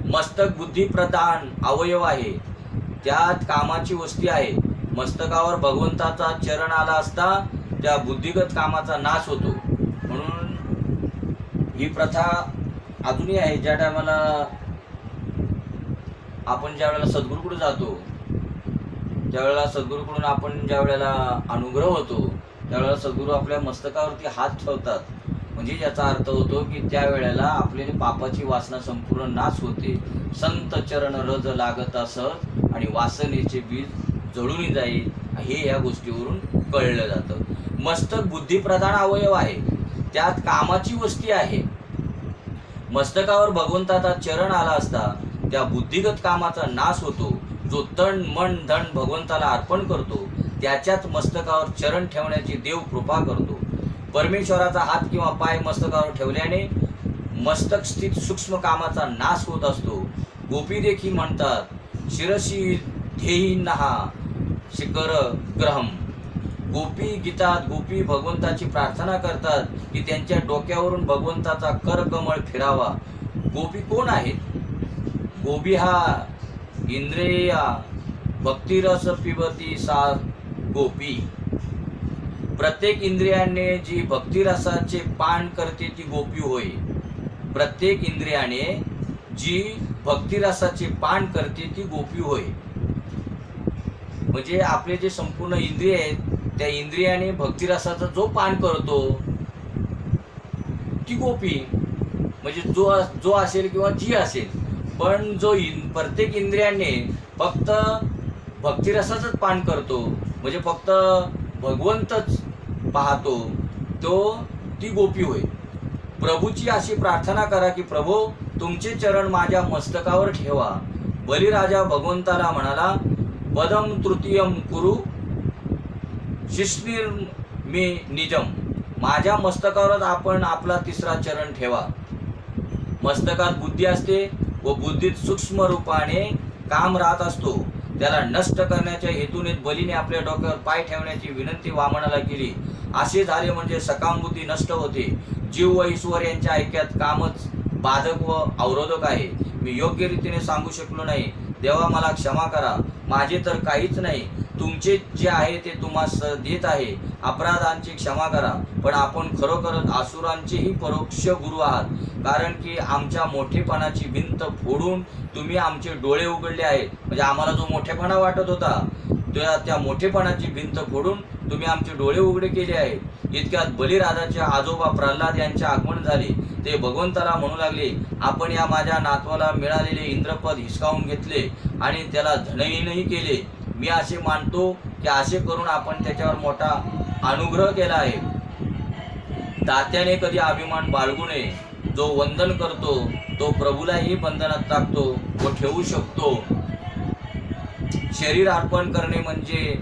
मस्तक बुद्धी प्रधान अवयव आहे, त्यात कामाची वस्ती आहे. मस्तकावर भगवंताचा चरण आला असता त्या बुद्धिगत कामाचा नाश होतो. म्हणून ही प्रथा अजूनही आहे. ज्या टायमाला आपण ज्या वेळेला सद्गुरूकडे जातो, त्यावेळेला सद्गुरूकडून आपण ज्या वेळेला अनुग्रह होतो, त्यावेळेला सद्गुरू आपल्या मस्तकावरती हात ठेवतात. म्हणजे याचा अर्थ होतो की त्या वेळेला आपल्याला पापाची वासना संपूर्ण नाश होते. संत चरण रज लागत असत आणि वासनेचे बीज जळून जाईल, हे या गोष्टीवरून कळलं जातं. मस्तक बुद्धिप्रधान अवयव आहे, त्यात कामाची वस्ती आहे. मस्तकावर भगवंताचा चरण आला असता त्या बुद्धिगत कामाचा नाश होतो. जो तन मन धन भगवंताला अर्पण करतो त्याच्याच मस्तकावर चरण ठेवण्याची देव कृपा करतो. परमेश्वराचा हात किंवा पाय मस्तकावर ठेवल्याने मस्तक स्थित सूक्ष्म कामाचा नाश होत असतो. गोपी देखील म्हणतात शिरसी ध्येयीनहा शिखर ग्रहम. गोपी गीतात गोपी भगवंताची प्रार्थना करतात की त्यांच्या डोक्यावरून भगवंताचा करकमळ फिरावा. गोपी कोण आहेत? गोपी हा इंद्रिय भक्तिरस पिबती सा गोपी. प्रत्येक इंद्रियाने जी भक्तिरसाचे पान करते ती गोपी होय. प्रत्येक इंद्रियाने जी भक्तिरसाचे पान करते ती गोपी होय. म्हणजे आपले जे संपूर्ण इंद्रिय आहेत त्या इंद्रियाने भक्तिरसाचा जो पान करतो ती गोपी. म्हणजे जो असेल किंवा जी असेल, पण जो प्रत्येक इंद्रियाने फक्त भक्तिरसाचंच पान करतो, म्हणजे फक्त भगवंतच पाहतो, ती गोपी होय. प्रभूची अशी प्रार्थना करा की प्रभो तुमचे चरण माझ्या मस्तकावर ठेवा. बलिराजा भगवंताला म्हणाला पदम तृतीयम कुरु शिष्णीर मे निजम. माझ्या मस्तकावरच आपण आपला तिसरा चरण ठेवा. मस्तकात बुद्धी असते व बुद्धीत सूक्ष्म रूपाने काम राहत असतो. त्याला नष्ट करण्याच्या हेतूने बलीने आपल्या डोक्यावर पाय ठेवण्याची विनंती वामनाला केली. असे झाले म्हणजे सकाम बुद्धी नष्ट होते. जीव व ईश्वर यांच्या ऐक्यात कामच बाधक व अवरोधक आहे. मी योग्य रीतीने सांगू शकलो नाही. देवा मला क्षमा करा. माझे तर काहीच नाही, तुमचे जे आहे ते तुम्हास देत आहे. अपराधांची क्षमा करा. पण आपण खरोखरच आसुरांचेही परोक्ष गुरु आहात, कारण की आमच्या मोठेपणाची भिंत फोडून तुम्ही आमचे डोळे उघडले आहेत. म्हणजे आम्हाला जो मोठेपणा वाटत होता त्या मोठेपणाची भिंत फोडून तुम्ही आमचे डोळे उघडे केले आहेत. इतक्यात बलिराजाचे आजोबा प्रल्हाद यांचे आगमन झाले. ते भगवंताला म्हणू लागले आपण या माझ्या नातवाला मिळालेले इंद्रपद हिसकावून घेतले आणि त्याला धनहीनही केले. मी असे मानतो की असे करून आपण त्याच्यावर मोठा अनुग्रह केला आहे. तात्याने कधी अभिमान बाळगू नये. जो वंदन करतो तो प्रभूलाही बंधनात टाकतो व ठेवू शकतो. शरीर अर्पण करणे म्हणजे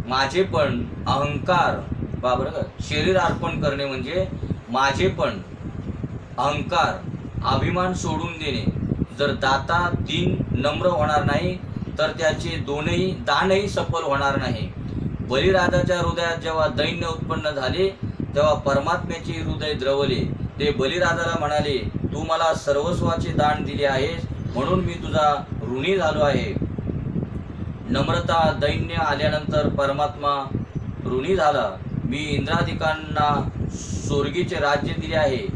माझेपण अहंकार. बरोबर का? शरीर अर्पण करणे म्हणजे माझेपण अहंकार अभिमान सोडून देणे. जर दाता दीन नम्र होणार नाही तर त्याचे दानही सफल होणार नाही. बलिराजाच्या हृदयात जेव्हा दैन्य उत्पन्न झाले तेव्हा परमात्म्याचे हृदय द्रवले. ते बलिराजाला म्हणाले तू मला सर्वस्वाचे दान दिले आहेस म्हणून मी तुझा ऋणी झालो आहे. नम्रता दैन्य आल्यानंतर परमात्मा ऋणी झाला. मी इंद्राधिकांना स्वर्गीचे राज्य दिले आहे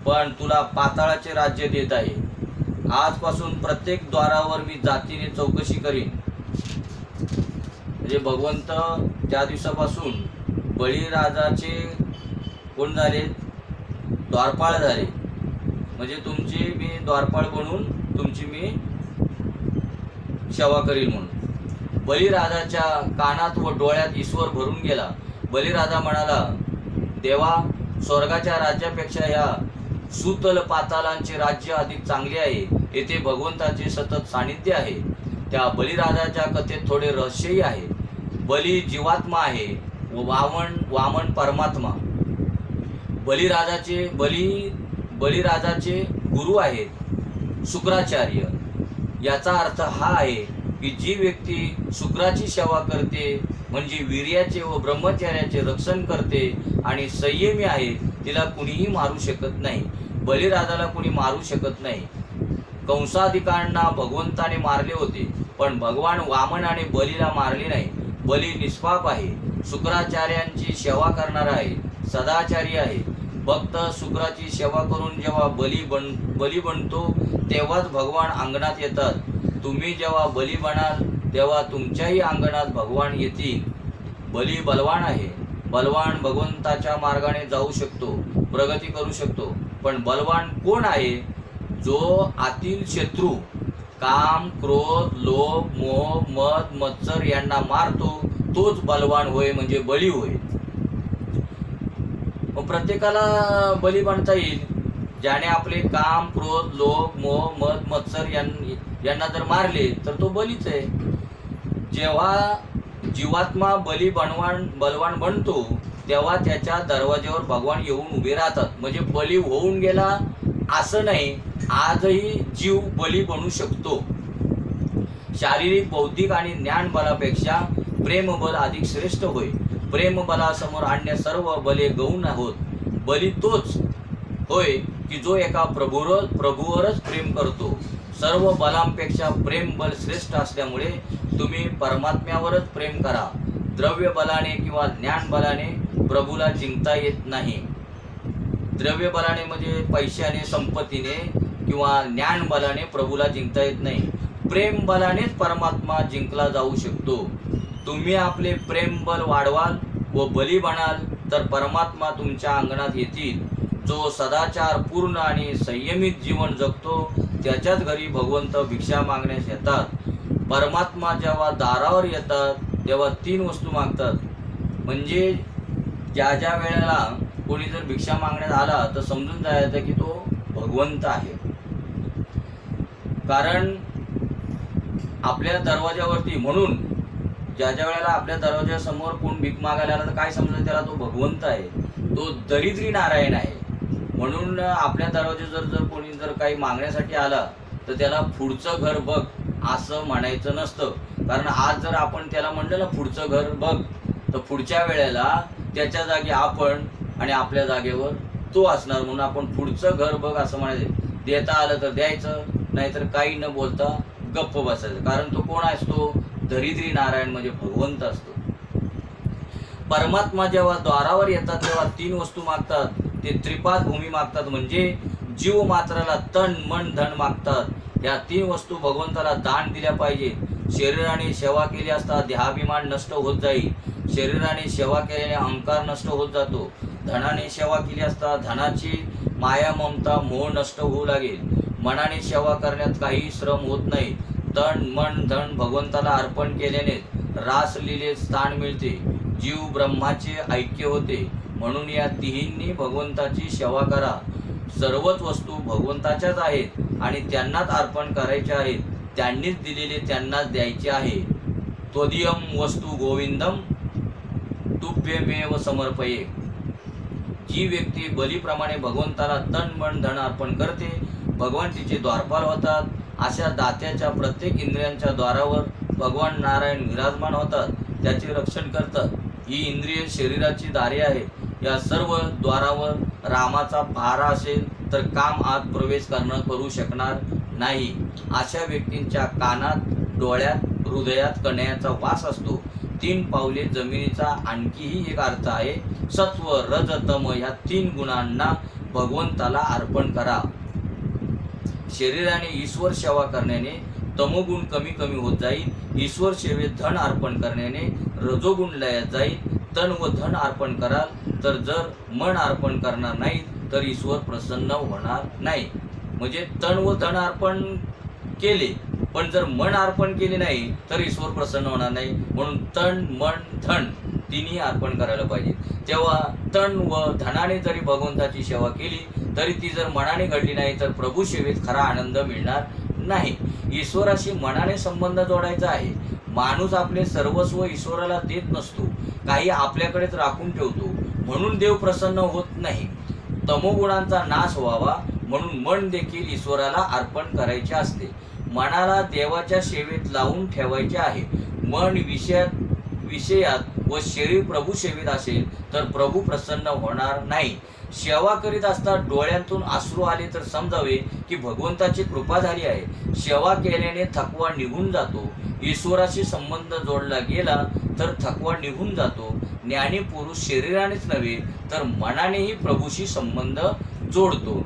पण तुला पाताळाचे राज्य देत आहे. आजपासून प्रत्येक द्वारावर मी जातीने चौकशी करीन. म्हणजे भगवंत त्या दिवसापासून बळीराजाचे कोण झाले? द्वारपाळ झाले. म्हणजे तुमची मी द्वारपाळ बनून तुमची मी सेवा करीन म्हणून. बलिराजाच्या कानात व डोळ्यात ईश्वर भरून गेला. बलिराजा म्हणाला देवा स्वर्गाच्या राज्यापेक्षा या सुतल पातालांचे राज्य अधिक चांगले आहे. येथे भगवंताचे सतत सानिध्य आहे. त्या बलिराजाच्या कथेत थोडे रहस्यही आहे. बली जीवात्मा आहे व वामन परमात्मा. बलिराजाचे गुरु आहेत शुक्राचार्य. याचा अर्थ हा आहे की जी व्यक्ती शुक्राची सेवा करते म्हणजे वीर्याचे व ब्रह्मचर्याचे रक्षण करते आणि संयमी आहे, तिला कुणीही मारू शकत नाही. बलिराजाला कुणी मारू शकत नाही. कंसाधिकांना भगवंताने मारले होते, पण भगवान वामनाने बलीला मारले नाही. बली निष्पाप आहे, शुक्राचार्यांची सेवा करणारा आहे, सदाचारी आहे. भक्त शुक्राची सेवा करून जेव्हा बली बनतो तेव्हाच भगवान अंगणात येतात. तुम्ही जेव्हा बली बनाल तेव्हा तुमच्याही अंगणात भगवान येतील. बली बलवान आहे. बलवान भगवंताच्या मार्गाने जाऊ शकतो, प्रगती करू शकतो. पण बलवान कोण आहे? जो आतील शत्रू काम, क्रोध, लोभ, मोह, मद, मत्सर यांना मारतो तोच बलवान होय, म्हणजे बली होय. प्रत्येकाला बली बनता येईल. ज्याने आपले काम, क्रोध, लोभ, मोह, मद, मत्सर यांना जर मारले तर तो बलीच आहे. जेव्हा जीवात्मा बलवान बनतो तेव्हा त्याच्या दरवाज्यावर भगवान येऊन उभे राहतात. म्हणजे बली होऊन गेला असं नाही, आजही जीव बली बनू शकतो. शारीरिक, बौद्धिक आणि ज्ञान बलापेक्षा प्रेमबल अधिक श्रेष्ठ होय. प्रेमबलासमोर अन्य सर्व बले गौण आहोत. बली तोच होय की जो एका प्रभूवरच प्रेम करतो. सर्व बलांपेक्षा प्रेम बल श्रेष्ठ असल्यामुळे तुम्ही परमात्म्यावरच प्रेम करा. द्रव्य बलाने किंवा ज्ञान बलाने प्रभूला जिंकता येत नाही. द्रव्य बलाने म्हणजे पैशाने, संपत्तीने किंवा ज्ञान बलाने प्रभूला जिंकता येत नाही. प्रेम बलानेच परमात्मा जिंकला जाऊ शकतो. तुम्ही आपले प्रेम बल वाढवाल व बली बनाल तर परमात्मा तुमच्या अंगणात येतील. जो सदाचार पूर्ण आणि संयमित जीवन जगतो त्याच्याच घरी भगवंत भिक्षा मागण्यास येतात. परमात्मा जेव्हा दारावर येतात तेव्हा 3 वस्तू मागतात. म्हणजे ज्या ज्या वेळेला कोणी जर भिक्षा मागण्यात आला तर समजून जायचं की तो भगवंत आहे. कारण आपल्या दरवाजावरती, म्हणून ज्या ज्या वेळेला आपल्या दरवाजासमोर कोण भीक मागायला आला तर काय समजायचं, त्याला तो भगवंत आहे, तो दरिद्री नारायण आहे. म्हणून आपल्या दरवाजावर जर कोणी जर काही मागण्यासाठी आला तर त्याला पुढचं घर बघ असं म्हणायचं नसतं. कारण आज जर आपण त्याला म्हणलं ना पुढचं घर बघ, तर पुढच्या वेळेला त्याच्या जागी आपण आणि आपल्या जागेवर तो असणार. म्हणून आपण पुढचं घर बघ असं म्हणायचं. देता आलं तर द्यायचं, नाहीतर काही न बोलता गप्प बसायचं. कारण तो कोण असतो? दरिद्री नारायण म्हणजे भगवंत असतो. परमात्मा जेव्हा द्वारावर येतात तेव्हा 3 वस्तू मागतात. ते त्रिपाद भूमी मागतात, म्हणजे जीव मात्राला तन, मन, धन मागतात. या 3 वस्तू भगवंताला दान दिल्या पाहिजे. शरीराने सेवा केली असता देहाभिमान नष्ट होत जाईल. शरीराने सेवा केल्याने अहंकार नष्ट होत जातो. धनाने सेवा केली असता धनाची माया, ममता, मोह नष्ट होऊ लागेल. मनाने सेवा करण्यात काही श्रम होत नाही. तन, मन, धन भगवंताला अर्पण केल्याने रासलीलेत स्थान मिळते. जीव ब्रह्माचे ऐक्य होते. म्हणून या तिन्ही भगवंताची सेवा करा. सर्वच वस्तू भगवंताच्याच आहेत आणि त्यांनाच अर्पण करायचे आहेत. त्यांनीच दिलेले त्यांनाच द्यायचे आहे. त्वदीयम वस्तू गोविंदम तुभ्यमेव समर्पये. जी व्यक्ती बलीप्रमाणे भगवंताला तन, मन, धन अर्पण करते, भगवान तिचे द्वारपाल होतात. अशा दात्याच्या प्रत्येक इंद्रियांच्या द्वारावर भगवान नारायण विराजमान होतात, त्याचे रक्षण करतात. ही इंद्रिय शरीराची दारे आहेत. या सर्व द्वारावर रामाचा पहारा असेल तर काम आत प्रवेश करू शकणार नाही. अशा व्यक्तींच्या कानात, डोळ्यात, हृदयात कण्याचा वास असतो. 3 पावले जमिनीचा आणखीही एक अर्थ आहे. सत्व, रज, तम ह्या 3 गुणांना भगवंताला अर्पण करा. शरीराने ईश्वर सेवा करण्याने तमोगुण कमी कमी होत जाईल. ईश्वर सेवेत धन अर्पण करण्याने रजोगुण लयात जाईल. तन व धन अर्पण कराल तर जर मन अर्पण करणार नाही तर ईश्वर प्रसन्न होणार नाही. म्हणजे तन व धन अर्पण केले पण जर मन अर्पण केले नाही तर ईश्वर प्रसन्न होणार नाही. म्हणून तन, मन, धन तिन्ही अर्पण करायला पाहिजे. तेव्हा तन व धनाने जरी भगवंताची सेवा केली तरी ती जर मनाने घडली नाही तर प्रभू सेवेत खरा आनंद मिळणार नाही. ईश्वराशी मनाने संबंध जोडायचा आहे. माणूस आपले सर्वस्व ईश्वराला देत नसतो, काही आपल्याकडेच राखून ठेवतो, म्हणून देव प्रसन्न होत नाही. तमोगुणांचा नाश व्हावा म्हणून मन देखील ईश्वराला अर्पण करायचे असते. मनाला देवाच्या सेवेत लावून ठेवायचे आहे. मन विषयात व शरीर प्रभू सेवेत असेल तर प्रभू प्रसन्न होणार नाही. सेवा करीत असता डोळ्यांतून अश्रू आले तर समजावे की भगवंताची कृपा झाली आहे. सेवा केल्याने थकवा निघून जातो. ईश्वराशी संबंध जोडला गेला तर थकवा निघून जातो. ज्ञानी पुरुष शरीरानेच नव्हे तर मनानेही प्रभूशी संबंध जोडतो.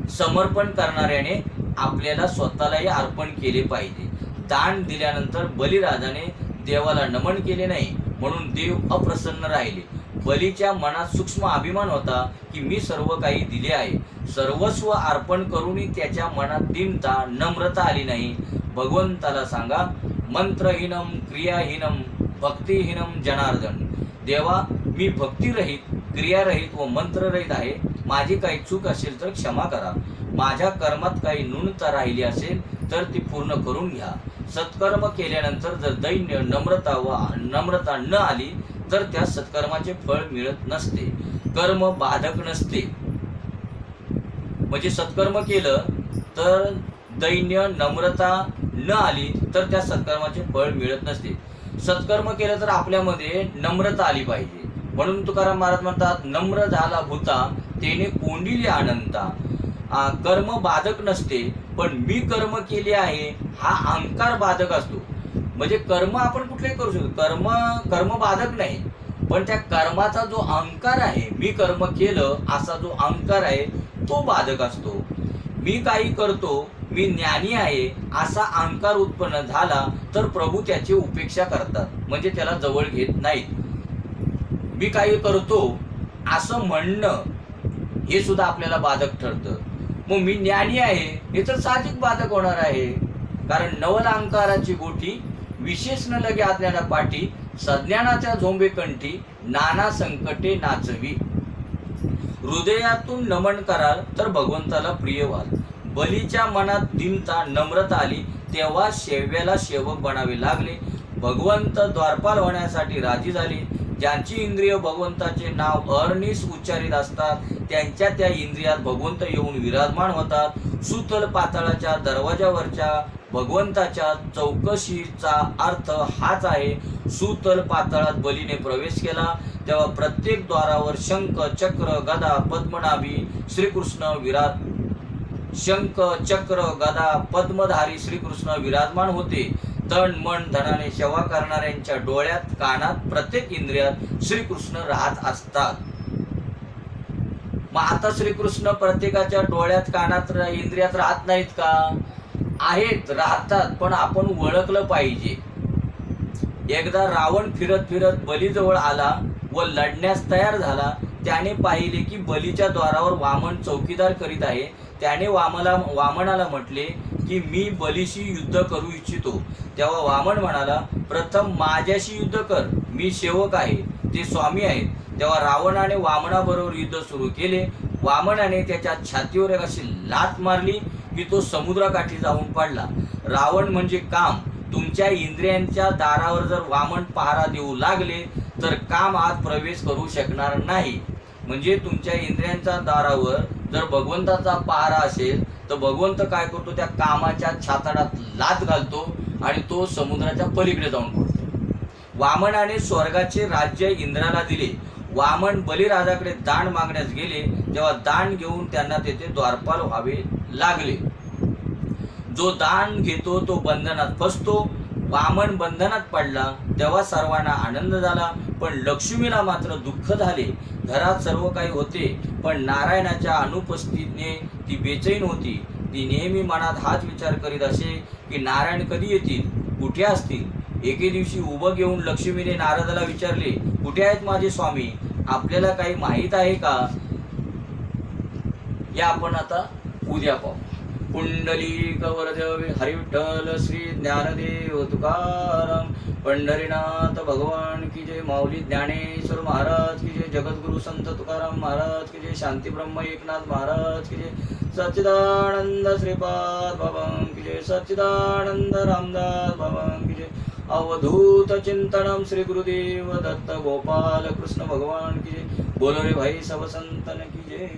समर्पण करणाऱ्याने आपल्याला स्वतःलाही अर्पण केले पाहिजे. दान दिल्यानंतर बलिराजाने देवाला नमन केले नाही म्हणून देव अप्रसन्न राहिले. बलीच्या मनात सूक्ष्म अभिमान होता की मी सर्व काही दिले आहे. सर्वस्व अर्पण करूनही त्याच्या मनात दीनता नम्रता आली नाही. भगवंताला सांगा, मंत्रहीनम क्रियाहीनम भक्तिहीनम जनार्दन. देवा, मी भक्तिरहित, क्रियारहित व मंत्ररहित आहे. माझी काही चूक असेल तर क्षमा करा. माझ्या कर्मात काही न्यूनता राहिली असेल तर ती पूर्ण करून घ्या. सत्कर्म केल्यानंतर जर दैन्य नम्रता न आली तर त्या सत्कर्माचे फळ मिळत नसते. कर्म बाधक नसते. म्हणजे सत्कर्म केलं तर दैन्य नम्रता न आली तर त्या सत्कर्माचे फळ मिळत नसते. सत्कर्म केलं तर आपल्यामध्ये नम्रता आली पाहिजे. म्हणून तुकाराम महाराज म्हणतात, नम्र झाला भूता तेने कोंडिले अनंता. कर्म बाधक नसते, पण मी कर्म केले आहे हा अहंकार बाधक असतो. म्हणजे कर्म आपण कुठलेही करू शकतो, कर्म बाधक नाही, पण त्या कर्माचा जो अहंकार आहे, मी कर्म केलं असा जो अहंकार आहे तो बाधक असतो. मी काही करतो, मी ज्ञानी आहे असा अहंकार उत्पन्न झाला तर प्रभू त्याची उपेक्षा करतात, म्हणजे त्याला जवळ घेत नाहीत. मी काही करतो असं म्हणणं हे सुद्धा आपल्याला बाधक ठरतं. मग मी ज्ञानी आहे हे तर साहजिक बाधक होणार आहे. कारण नवल अहंकाराची गोठी विशेष न लगे अज्ञाना पाठी, सज्ञानाच्या झोंबे कंठी नाना संकटे नाचवी. हृदयातून नमन कराल तर भगवंताला प्रिय व्हाल. बलीच्या मनात दीनता नम्रता आली तेव्हा शेव्याला सेवक बनावे लागले. भगवंत द्वारपाल होण्यासाठी राजी झाले. ज्यांची इंद्रिय भगवंताचे नाव अहर्निश उच्चारित असतात त्यांच्या त्या इंद्रियात भगवंत येऊन विराजमान होतात. सुतल पाताळाच्या दरवाजावरच्या भगवंताच्या चौकशीचा अर्थ हाच आहे. सुतल पाताळात बलीने प्रवेश केला तेव्हा प्रत्येक द्वारावर शंख चक्र गदा पद्मनाभी पद्मधारी श्रीकृष्ण विराजमान होते. तन मन धनाने सेवा करणाऱ्यांच्या डोळ्यात कानात प्रत्येक इंद्रियात श्रीकृष्ण राहत असतात. मग आता श्रीकृष्ण प्रत्येकाच्या डोळ्यात कानात इंद्रियात राहत नाहीत का? आहेत, राहतात, पण आपण ओळखलं पाहिजे. एकदा रावण फिरत फिरत बलीजवळ आला व लढण्यास तयार झाला. त्याने पाहिले की बलीच्या द्वारावर वामन चौकीदार करीत आहे. त्याने वामनाला म्हटले की मी बलीशी युद्ध करू इच्छितो. तेव्हा वामन म्हणाला, प्रथम माझ्याशी युद्ध कर, मी सेवक आहे, ते स्वामी आहेत. तेव्हा रावणाने वामनाबरोबर युद्ध सुरू केले. वामनाने त्याच्या छातीवर एक अशी लाथ मारली की तो समुद्राकाठी जाऊन पडला. रावण म्हणजे काम. तुमच्या इंद्रियांच्या दारावर जर वामन पहारा देऊ लागले तर काम आत प्रवेश करू शकणार नाही. म्हणजे तुमच्या इंद्रियांच्या दारावर जर भगवंताचा पहारा असेल तर भगवंत काय करतो, त्या कामाच्या छाताडात लाथ घालतो आणि तो समुद्राच्या पलीकडे जाऊन पडतो. वामनाने स्वर्गाचे राज्य इंद्राला दिले. वामन बलिराजाकडे दान मागण्यास गेले तेव्हा दान घेऊन त्यांना तेथे द्वारपाल व्हावे लागले. जो दान घेतो तो बंधनात फसतो. वामन बंधनात पडला तेव्हा सर्वांना आनंद झाला, पण लक्ष्मीला मात्र दुःख झाले. घरात सर्व काही होते पण नारायणाच्या अनुपस्थितीने ती बेचैन होती. ती नेहमी मनात हाच विचार करीत असे की नारायण कधी येतील, कुठे असतील. एके दिवशी उभं घेऊन लक्ष्मीने नारदाला विचारले, कुठे आहेत माझे स्वामी, आपल्याला काही माहीत आहे का? या आपण आता उद्या पाहू. पुंडलिक वरदेव हरी विठ्ठल श्री ज्ञानदेव तुकाराम. पंढरीनाथ भगवान की जय. माऊली ज्ञानेश्वर महाराज की जय. जगद्गुरु संत तुकाराम महाराज की जय. शांती ब्रह्म एकनाथ महाराज की जय. सच्चिदानंद श्रीपाद बाबा की जय. सच्चिदानंद रामदास बाबा की जय. अवधूत चिंतनम श्री गुरुदेव दत्त गोपाल कृष्ण भगवान की जय. बोलो रे भाई सब संतन की जय.